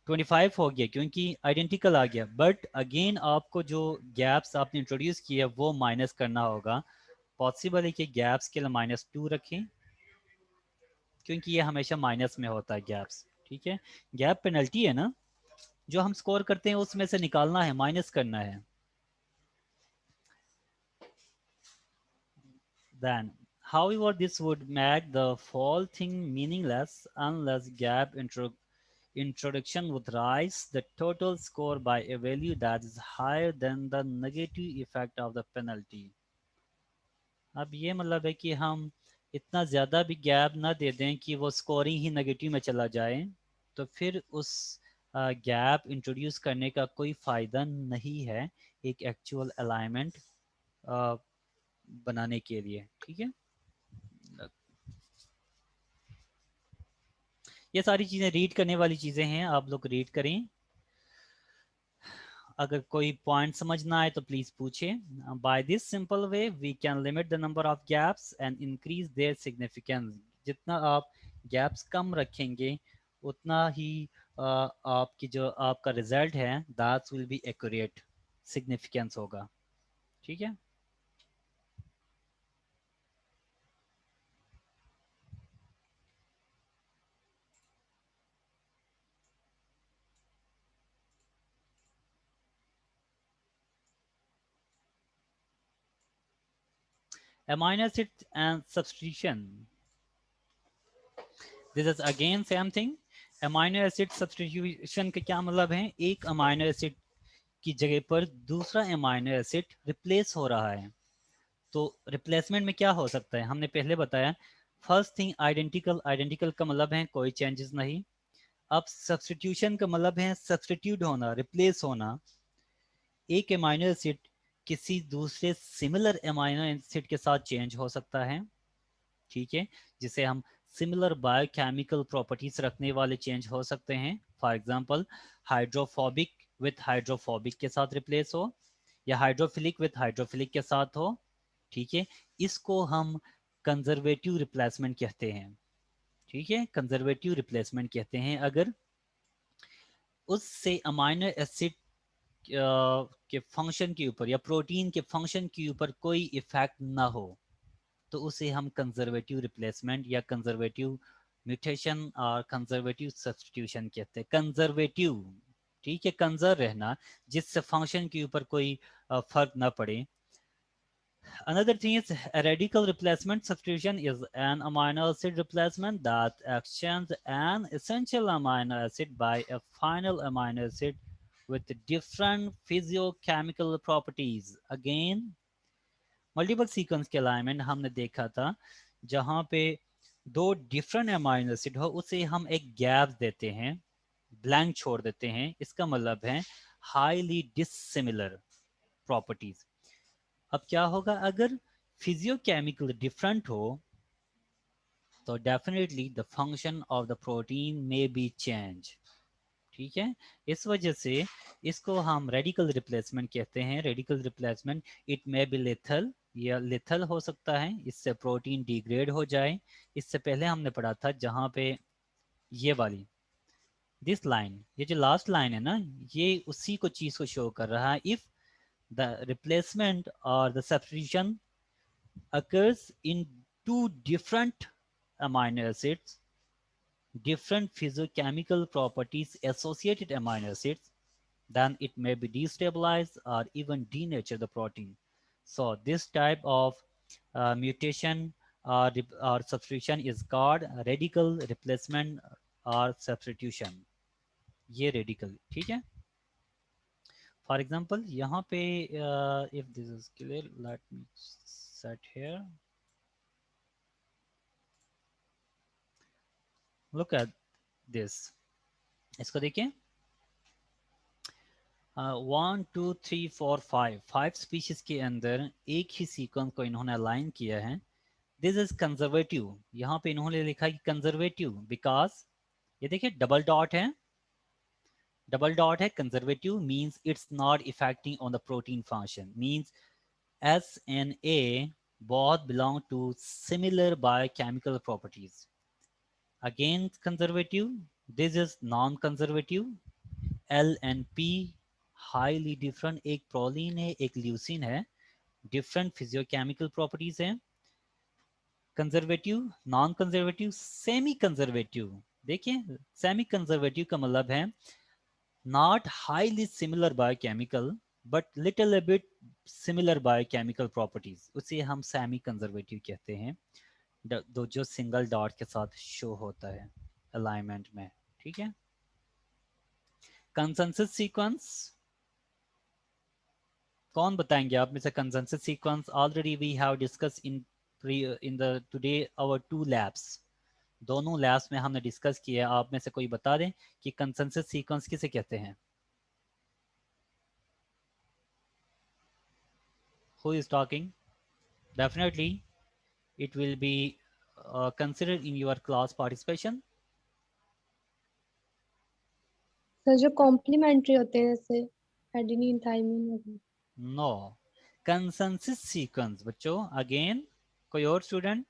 25 हो गया क्योंकि आइडेंटिकल आ गया, बट अगेन आपको जो गैप्स आपने इंट्रोड्यूस किया वो माइनस करना होगा। पॉसिबल है कि गैप्स के लिए -2 रखें, क्योंकि ये हमेशा माइनस में होता है गैप्स। ठीक है, गैप पेनल्टी है ना, जो हम स्कोर करते हैं उसमें से निकालना है, माइनस करना है। Then, however, this would make the whole thing meaningless unless introduction would raise the total score by a value that is higher than the negative effect of the penalty। अब ये मतलब है कि हम इतना ज़्यादा भी गैप ना दे दें कि वो स्कोरिंग ही नेगेटिव में चला जाए, तो फिर उस गैप इंट्रोड्यूस करने का कोई फ़ायदा नहीं है एक एक्चुअल अलाइनमेंट बनाने के लिए। ठीक है, ये सारी चीज़ें रीड करने वाली चीज़ें हैं, आप लोग रीड करें। अगर कोई पॉइंट समझ ना आए तो प्लीज़ पूछें। By this simple way we can limit the number of gaps and increase their significance. जितना आप गैप्स कम रखेंगे उतना ही आपकी जो आपका रिजल्ट है that will be accurate, significance होगा। ठीक है, amino acid and substitution, this is again same thing. Amino acid substitution का क्या मतलब है, एक अमाइनो एसिड की जगह पर दूसरा अमाइनो एसिड रिप्लेस हो रहा है। तो रिप्लेसमेंट में क्या हो सकता है, हमने पहले बताया। फर्स्ट थिंग आइडेंटिकल, आइडेंटिकल का मतलब है कोई चेंजेस नहीं। अब सब्स्टिट्यूशन का मतलब है सब्स्टिट्यूट होना, रिप्लेस होना। एक अमाइनो एसिड किसी दूसरे सिमिलर अमाइनो एसिड के साथ चेंज हो सकता है, ठीक है, जिसे हम सिमिलर बायोकेमिकल प्रॉपर्टीज रखने वाले चेंज हो सकते हैं। For example hydrophobic with hydrophobic के साथ रिप्लेस हो, या हाइड्रोफिलिक विथ हाइड्रोफिलिक के साथ हो, ठीक है, इसको हम कंजर्वेटिव रिप्लेसमेंट कहते हैं, ठीक है, कंजर्वेटिव रिप्लेसमेंट कहते हैं। अगर उससे अमाइनो एसिड के फंक्शन के ऊपर या प्रोटीन के फंक्शन के ऊपर कोई इफेक्ट ना हो, तो उसे हम कंजर्वेटिव रिप्लेसमेंट या कंजर्वेटिव म्यूटेशन और कंजर्वेटिव सब्स्टिट्यूशन कहते हैं। कंजर्वेटिव, ठीक है, कंजर्व रहना, जिससे फंक्शन के ऊपर कोई फर्क ना पड़े। Another thing is a radical replacement substitution is an amino acid replacement that exchanges an essential amino acid by a final amino acid with different physiochemical properties. Again, multiple sequence के alignment हमने देखा था, जहाँ पे दो different amino acid हो उसे हम एक गैप देते हैं, ब्लैंक छोड़ देते हैं, इसका मतलब है हाईली डिसिमिलर प्रॉपर्टीज। अब क्या होगा अगर फिजियोकेमिकल डिफरेंट हो, तो definitely the function of the protein may be change, ठीक है। इस वजह से इसको हम रेडिकल रिप्लेसमेंट कहते हैं। Radical replacement it may be lethal, या लेथल हो सकता है, इससे प्रोटीन डिग्रेड हो जाए। इससे पहले हमने पढ़ा था जहाँ पे ये वाली दिस लाइन, ये जो लास्ट लाइन है ना, ये उसी को चीज को शो कर रहा है। इफ द रिप्लेसमेंट और the substitution occurs in two different amino acids, different physiochemical properties associated amino acids, then it may be destabilize or even denature the protein. So this type of mutation or substitution is called radical replacement or substitution. ये radical, ठीक है। For example, यहाँ पे if this is clear, let me set here. Look at this. इसको देखिए, 1 2 3 4 5 species के अंदर एक ही सीक्वेंस को इन्होंने अलाइन किया है। दिस इज कंजर्वेटिव, यहाँ पे इन्होंने लिखा है कि कंजर्वेटिव बिकॉज ये देखिए डबल डॉट है, डबल डॉट है। Conservative means it's not affecting on the protein function, means SNA both belong to similar biochemical properties. Again conservative, this is non-conservative. L and P highly different, एक proline है एक leucine है, different physiochemical properties हैं। Conservative, non conservative, semi conservative. देखिए semi conservative का मतलब है not highly similar biochemical but little bit similar biochemical properties, उसे हम सेमी कंजर्वेटिव कहते हैं। दो जो सिंगल डॉट के साथ शो होता है अलाइनमेंट में, ठीक है। कंसेंसस सीक्वेंस कौन बताएंगे आप में से? Consensus sequence already we have discuss in the today our 2 labs, दोनों लैब्स में हमने डिस्कस किया। आप में से कोई बता दें कि कंसेंसस सीक्वेंस किसे कहते हैं? Who is talking? Definitely it will be considered in your class participation. Sir जो कॉम्प्लीमेंट्री होते हैं जैसे एडेनिन थाइमिन वगैरह। No, consensus sequence बच्चों। अगेन कोई और स्टूडेंट?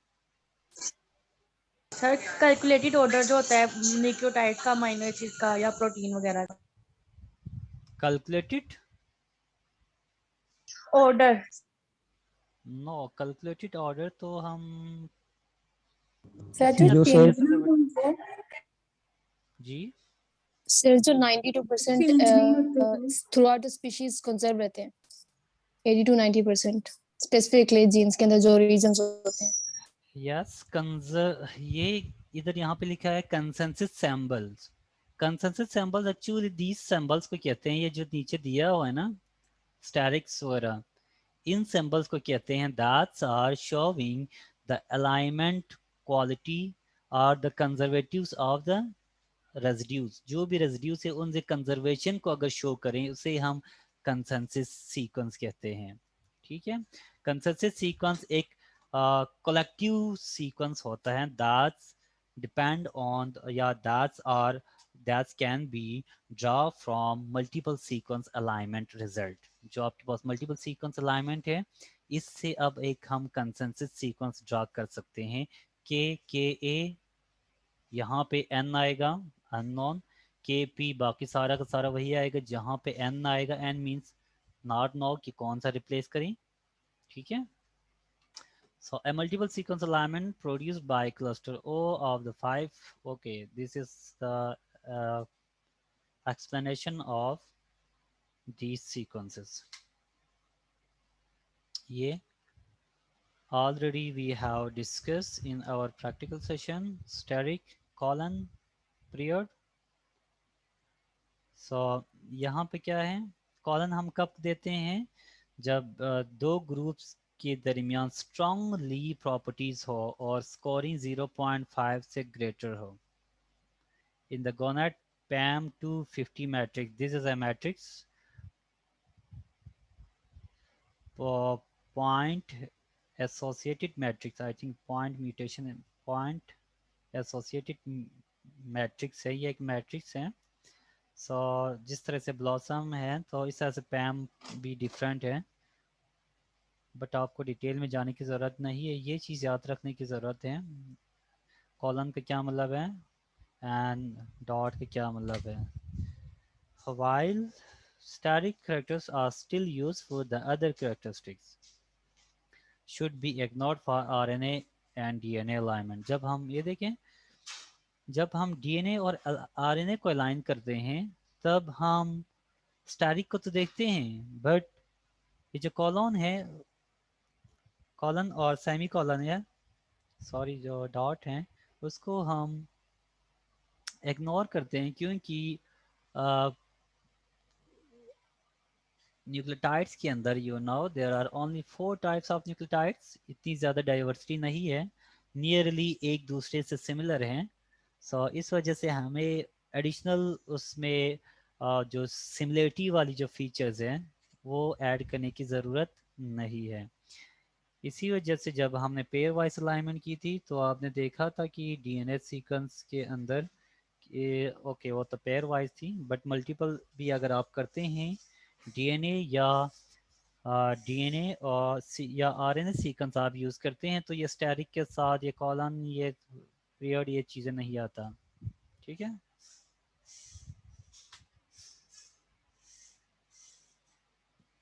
सर कैलकुलेटेड ऑर्डर जो होता है न्यूक्लियोटाइड का, अमीनो एसिड का या प्रोटीन वगैरह का। Calculated order? No, calculated order तो हम सर जो सर जी सर जो 92% throughout the species conserve रहते हैं, 80 to 90% स्पेसिफिकली जीन्स के अंदर जो रीजंस होते हैं। यस ये इधर यहाँ पे लिखा है consensus symbols. Consensus symbols actually these symbols को कहते हैं, ये जो नीचे दिया हुआ है ना स्टैरिक्स वगैरह, इन सैम्बल्स को कहते हैं that's are showing the alignment quality are the conservatives of the residues, जो भी रेजिड्यूज है उनसे कंजर्वेशन को अगर शो करें उसे हम कंसेंसस सीक्वेंस कहते हैं। ठीक है, कंसेंसस सीक्वेंस एक कलेक्टिव सीक्वेंस होता है दैट्स डिपेंड ऑन या that's can be draw from multiple sequence alignment result. जो आपके पास मल्टीपल सीक्वेंस अलाइनमेंट है इससे अब एक हम कंसेंसस सीक्वेंस ड्रा कर सकते हैं। के ए यहाँ पे n आएगा अननोन, के पी बाकी सारा का सारा वही आएगा, जहाँ पे n आएगा n मीन्स नॉट नो कि कौन सा रिप्लेस करें। ठीक है, so a multiple sequence alignment produced by cluster O of the 5. Okay, this is the explanation of these sequences. ये already we have discussed in our practical session, steric colon period. So यहाँ पे क्या है, colon हम कब देते हैं, जब दो ग्रुप्स के दरमियान स्ट्रॉन्गली प्रॉपर्टीज हो और स्कोरिंग 0.5 से ग्रेटर हो। In the Gonnet PAM 250 matrix, this is a matrix point associated matrix, I think point mutation point associated matrix है, ये एक मैट्रिक्स है। सो जिस तरह से ब्लॉसम है तो इस तरह से पैम भी डिफरेंट है, बट आपको डिटेल में जाने की ज़रूरत नहीं है, ये चीज़ याद रखने की ज़रूरत है कॉलन का क्या मतलब है एंड डॉट का क्या मतलब है। while static characters are still used for the other characteristics should be ignored for RNA and DNA alignment। जब हम ये देखें, जब हम DNA और RNA को अलाइन करते हैं तब हम स्टैटिक को तो देखते हैं, बट ये जो कॉलन है, कॉलन और सेमी कॉलन है, सॉरी जो डॉट हैं उसको हम इग्नोर करते हैं, क्योंकि न्यूक्लियोटाइड्स के अंदर you know there are only 4 types of nucleotides, इतनी ज़्यादा डाइवर्सिटी नहीं है, नियरली एक दूसरे से सिमिलर हैं। सो इस वजह से हमें एडिशनल उसमें जो सिमिलरिटी वाली जो फीचर्स हैं वो ऐड करने की ज़रूरत नहीं है। इसी वजह से जब हमने पेयर वाइज अलाइनमेंट की थी तो आपने देखा था कि डीएनए सीक्वेंस के अंदर ओके वो तो पेयर वाइज थी, बट मल्टीपल भी अगर आप करते हैं डीएनए या डीएनए और या आरएनए सीक्वेंस आप यूज़ करते हैं तो ये स्टैटिक के साथ ये कॉलन ये पीरियड ये चीज़ें नहीं आता। ठीक है,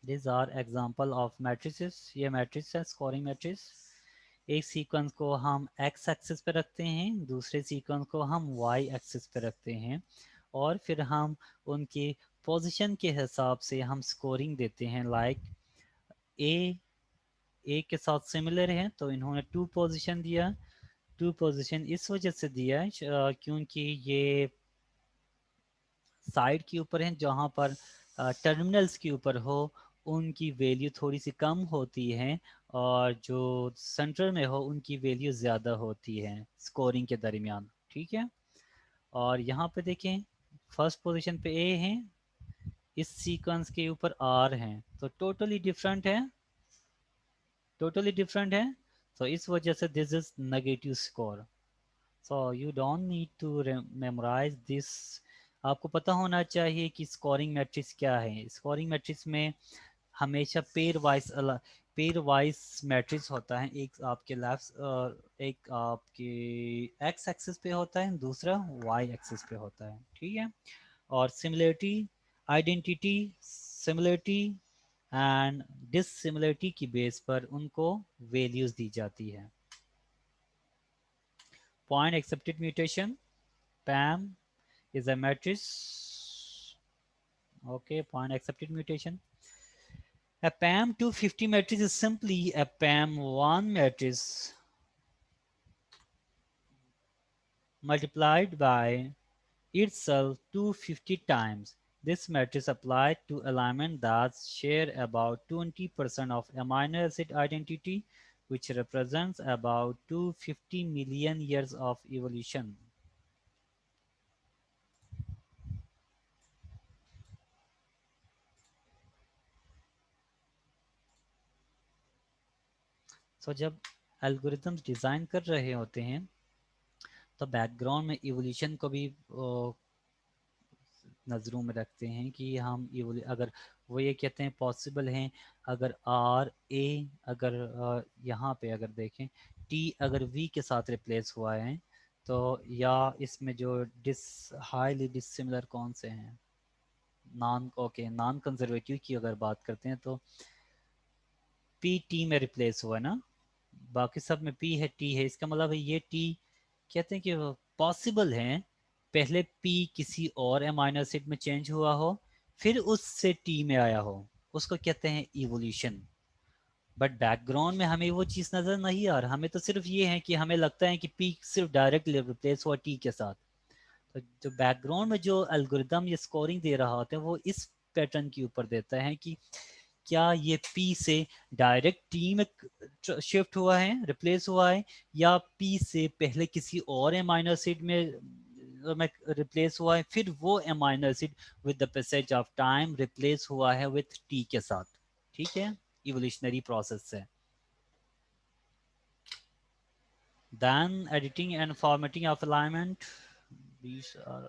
this are example of matrices, ये मैट्रिक्स है स्कोरिंग मैट्रिक्स। एक सीक्वेंस को हम एक्स एक्सिस पे रखते हैं, दूसरे सीक्वेंस को हम वाई एक्सिस पे रखते हैं और फिर हम उनके पोजीशन के हिसाब से हम स्कोरिंग देते हैं। लाइक ए के साथ सिमिलर है तो इन्होंने 2 पोजीशन दिया, 2 पोजीशन इस वजह से दिया क्योंकि ये साइड के ऊपर हैं, जहाँ पर टर्मिनल्स के ऊपर हो उनकी वैल्यू थोड़ी सी कम होती है और जो सेंटर में हो उनकी वैल्यू ज़्यादा होती है स्कोरिंग के दरमियान। ठीक है, और यहाँ पे देखें फर्स्ट पोजीशन पे ए हैं, इस सीक्वेंस के ऊपर आर हैं, तो टोटली डिफरेंट है, टोटली डिफरेंट है। तो इस वजह से this is negative score. So you don't need to memorize this, आपको पता होना चाहिए कि स्कोरिंग मैट्रिक्स क्या है। स्कोरिंग मैट्रिक्स में हमेशा पेयर वाइज मैट्रिक्स होता है, एक आपके लेफ्ट एक आपके एक्स एक्सिस पे होता है, दूसरा वाई एक्सिस पे होता है। ठीक है, और सिमिलरिटी आइडेंटिटी सिमिलरिटी एंड डिससिमिलरिटी की बेस पर उनको वैल्यूज दी जाती है। Point accepted mutation PAM is a matrix. Okay, point accepted mutation. A PAM 250 matrix is simply a PAM 1 matrix multiplied by itself 250 times. This matrix applied to alignment that share about 20% of amino acid identity which represents about 250 million years of evolution. So जब algorithms design कर रहे होते हैं तो background में evolution को भी नज़रों में रखते हैं कि हम अगर वो ये कहते हैं पॉसिबल हैं अगर आर ए अगर यहाँ पे अगर देखें टी अगर वी के साथ रिप्लेस हुआ है तो या इसमें जो हाईली डिसिमिलर कौन से हैं नॉन कंजर्वेटिव की अगर बात करते हैं तो पी टी में रिप्लेस हुआ है ना, बाकी सब में पी है टी है, इसका मतलब है ये टी कहते हैं कि पॉसिबल है पहले पी किसी और अमाइनो एसिड में चेंज हुआ हो फिर उससे टी में आया हो, उसको कहते हैं इवोल्यूशन। बट बैकग्राउंड में हमें वो चीज़ नज़र नहीं आ रहा, हमें तो सिर्फ ये है कि हमें लगता है कि पी सिर्फ डायरेक्टली रिप्लेस हुआ टी के साथ। तो जो बैकग्राउंड में जो एल्गोरिदम ये स्कोरिंग दे रहा होता है वो इस पैटर्न के ऊपर देता है कि क्या ये पी से डायरेक्ट टी में शिफ्ट हुआ है रिप्लेस हुआ है या पी से पहले किसी और अमाइनो एसिड में रिप्लेस हुआ है फिर वो amino acid with the passage of time replace हुआ है विथ टी के साथ। ठीक है, इवोल्यूशनरी प्रोसेस है। then editing and formatting of alignment, these are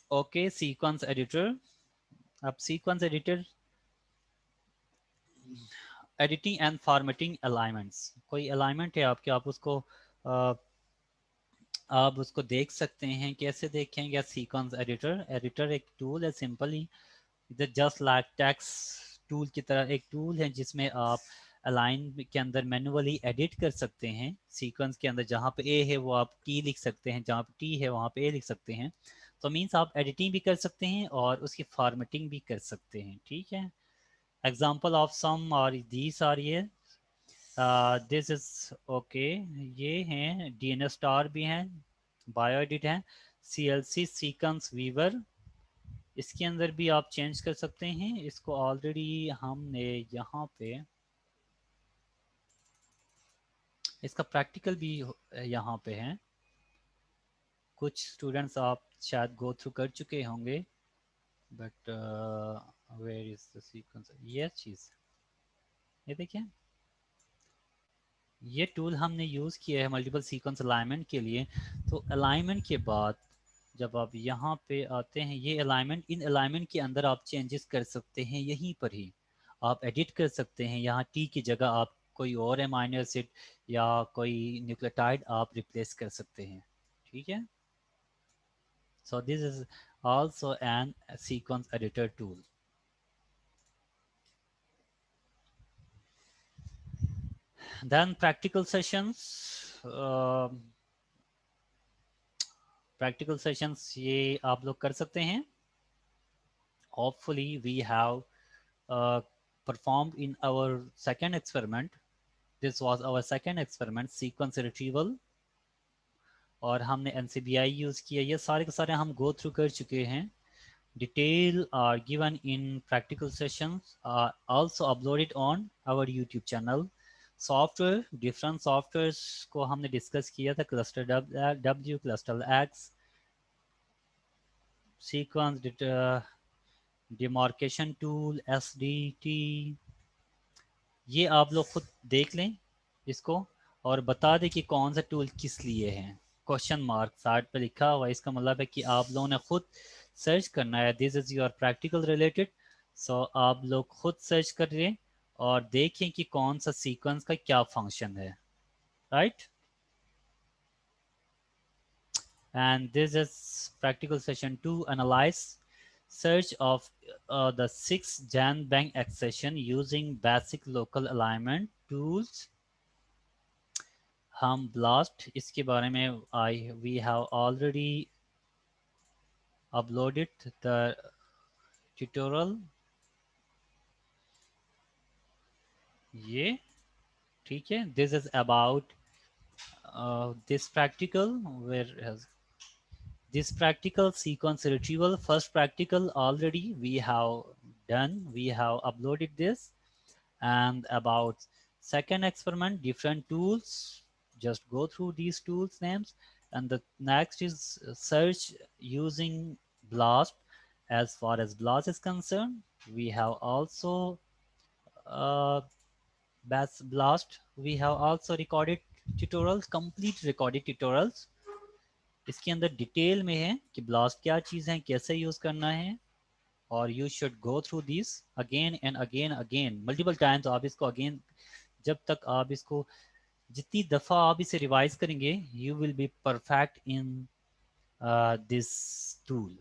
okay। sequence editor, अब sequence editor editing and formatting alignments, कोई अलाइनमेंट है आपके आप उसको आप उसको देख सकते हैं, कैसे देखेंगे? सीक्वेंस एडिटर, एडिटर एक टूल है simply just like text tool की तरह एक टूल है जिसमें आप अलाइन के अंदर मैनुअली एडिट कर सकते हैं। सीक्वेंस के अंदर जहाँ पे ए है वो आप टी लिख सकते हैं, जहाँ पे टी है वहाँ पे ए लिख सकते हैं। तो मीन्स आप एडिटिंग भी कर सकते हैं और उसकी फॉर्मेटिंग भी कर सकते हैं। ठीक है, एग्जाम्पल ऑफ सम और दीज आर ये दिस इज ओके, ये हैं डीएनएस स्टार भी हैं, बायो एडिट है, सीएलसी सीक्वेंस वीवर, इसके अंदर भी आप चेंज कर सकते हैं। इसको ऑलरेडी हमने यहाँ पे इसका प्रैक्टिकल भी यहाँ पे है, कुछ स्टूडेंट्स आप शायद गो थ्रू कर चुके होंगे। But where is the sequence, ये चीज़ ये देखिए, ये टूल हमने यूज़ किया है मल्टीपल सीक्वेंस अलाइनमेंट के लिए। तो अलाइनमेंट के बाद जब आप यहाँ पे आते हैं, ये अलाइनमेंट, इन अलाइनमेंट के अंदर आप चेंजेस कर सकते हैं, यहीं पर ही आप एडिट कर सकते हैं। यहाँ टी की जगह आप कोई और अमाइनो एसिड या कोई न्यूक्लियोटाइड आप रिप्लेस कर सकते हैं। ठीक है, so this is also an sequence editor tool. Then practical sessions, practical sessions ये आप लोग कर सकते हैं। hopefully we have performed in our second experiment. This was our second experiment, sequence retrieval, और हमने NCBI यूज़ किया। ये सारे के सारे हम गो थ्रू कर चुके हैं। Detail are given in practical sessions, are also uploaded on our YouTube channel. Software, different softwares को हमने डिस्कस किया था, cluster W, cluster X, sequence demarcation tool, SDT, ये आप लोग खुद देख लें इसको और बता दें कि कौन सा टूल किस लिए है। क्वेश्चन मार्क साइड पे लिखा हुआ है, इसका मतलब है कि आप लोगों ने खुद सर्च करना है। This is your practical related, so आप लोग खुद सर्च करिए और देखें कि कौन सा सीक्वेंस का क्या फंक्शन है, right. And this is practical session 2, analyse search of the 6 GenBank accession using basic local alignment tools। हम ब्लास्ट इसके बारे में we have already uploaded the tutorial, ये ठीक है। This is about this practical, where has this practical sequence retrieval, first practical already we have done, we have uploaded this. And about second experiment, different tools, just go through these tools names. And the next is search using BLAST. As far as BLAST is concerned, we have also BLAST, we have also recorded tutorials, complete recorded tutorials. इसके अंदर detail में है कि blast क्या चीज़ है, कैसे use करना है, और you should go through this again and again again multiple times. आप इसको अगेन, जब तक आप इसको जितनी दफ़ा आप इसे रिवाइज करेंगे, you will be perfect in this tool.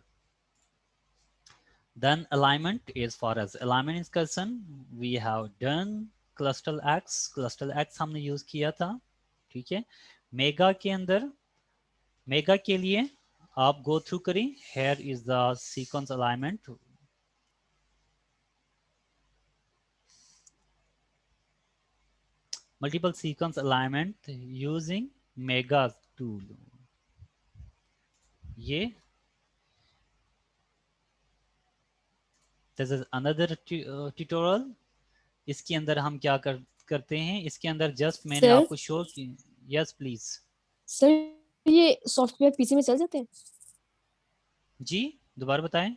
Then alignment, as far as alignment is concerned, we have done cluster X हमने यूज किया था, ठीक है। मेगा के अंदर, मेगा के लिए आप गो थ्रू करें, here is the sequence alignment, multiple sequence alignment using mega tool। ये this is another tutorial। इसके अंदर हम क्या करते हैं, इसके अंदर जस्ट मैंने Sir? आपको शो की। Yes please. सर ये सॉफ्टवेयर पीसी में चल जाते हैं? जी दोबारा बताएं।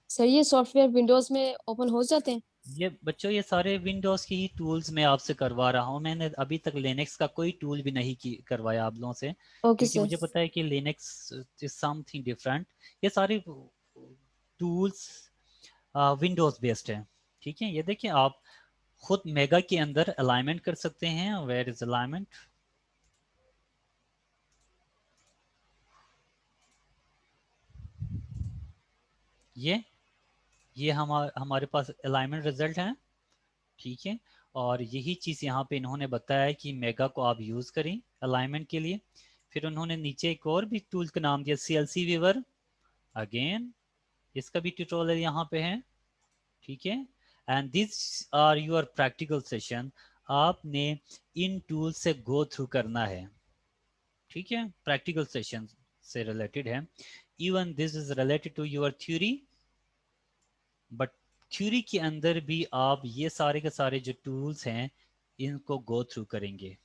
सर ये सॉफ्टवेयर विंडोज में ओपन हो जाते हैं? ये बच्चों, ये सारे विंडोज की ही टूल्स मैं आपसे करवा रहा हूँ। मैंने अभी तक लिनक्स का कोई टूल भी नहीं करवाया आप लोगों से, ओके क्योंकि सर। मुझे पता है कि लिनक्स इज समथिंग डिफरेंट। ये सारे टूल्स विंडोज बेस्ड है, ठीक है। ये देखिए, आप खुद मेगा के अंदर अलाइनमेंट कर सकते हैं। वेयर इज अलाइनमेंट, ये हमारे पास अलाइनमेंट रिजल्ट है, ठीक है। और यही चीज़ यहाँ पे इन्होंने बताया कि मेगा को आप यूज़ करें अलाइनमेंट के लिए। फिर उन्होंने नीचे एक और भी टूल का नाम दिया, CLC वीवर। अगेन इसका भी ट्यूटोरियल यहाँ पे है, ठीक है। And this are your practical session. आपने इन टूल से गो थ्रू करना है, ठीक है। प्रैक्टिकल सेशन से रिलेटेड है। Even this is related to your theory, but theory के अंदर भी आप ये सारे के सारे जो टूल्स हैं इनको गो थ्रू करेंगे,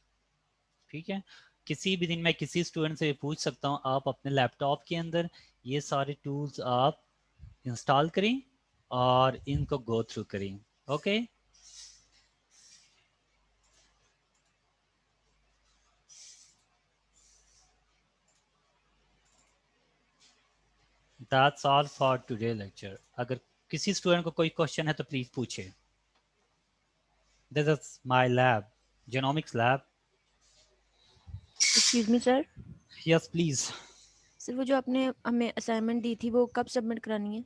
ठीक है। किसी भी दिन मैं किसी स्टूडेंट से पूछ सकता हूँ, आप अपने लैपटॉप के अंदर ये सारे टूल्स आप इंस्टॉल करें और इनको गो थ्रू करें, okay. That's all for today lecture. अगर किसी स्टूडेंट को कोई क्वेश्चन है तो प्लीज पूछे। This is my lab, genomics lab. Excuse me sir. Yes please. Sir वो जो आपने हमें असाइनमेंट दी थी वो कब सबमिट करानी है?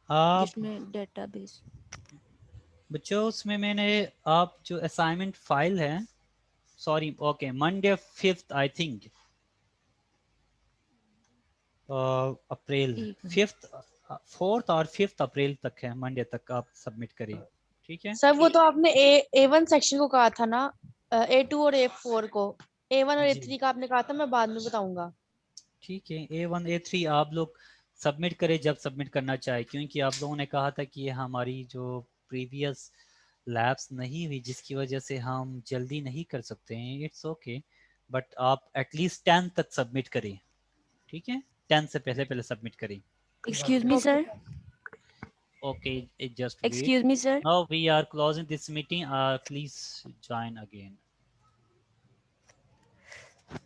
आप जिसमें डेटाबेस। बच्चों, उसमें मैंने आप जो असाइनमेंट फाइल है, sorry, okay, Monday 5th I think, April 5th, 4th और 5th अप्रैल तक है, मंडे तक आप सबमिट करिए, ठीक है। सर वो तो आपने A1 सेक्शन को कहा था ना, A2 और A4 को। A1 और जी। A3 का आपने कहा था, मैं बाद में बताऊंगा। ठीक है, A1 A3 आप लोग सबमिट करें जब सबमिट करना चाहे, क्योंकि आप लोगों ने कहा था कि ये हमारी जो प्रीवियस लैब्स नहीं हुई जिसकी वजह से हम जल्दी नहीं कर सकते हैं। इट्स ओके, बट आप एटलीस्ट 10 तक सबमिट करें, ठीक है। 10 से पहले पहले सबमिट करें। Excuse me sir. Okay, just wait. Excuse me sir. Now we are closing this meeting. Please join again.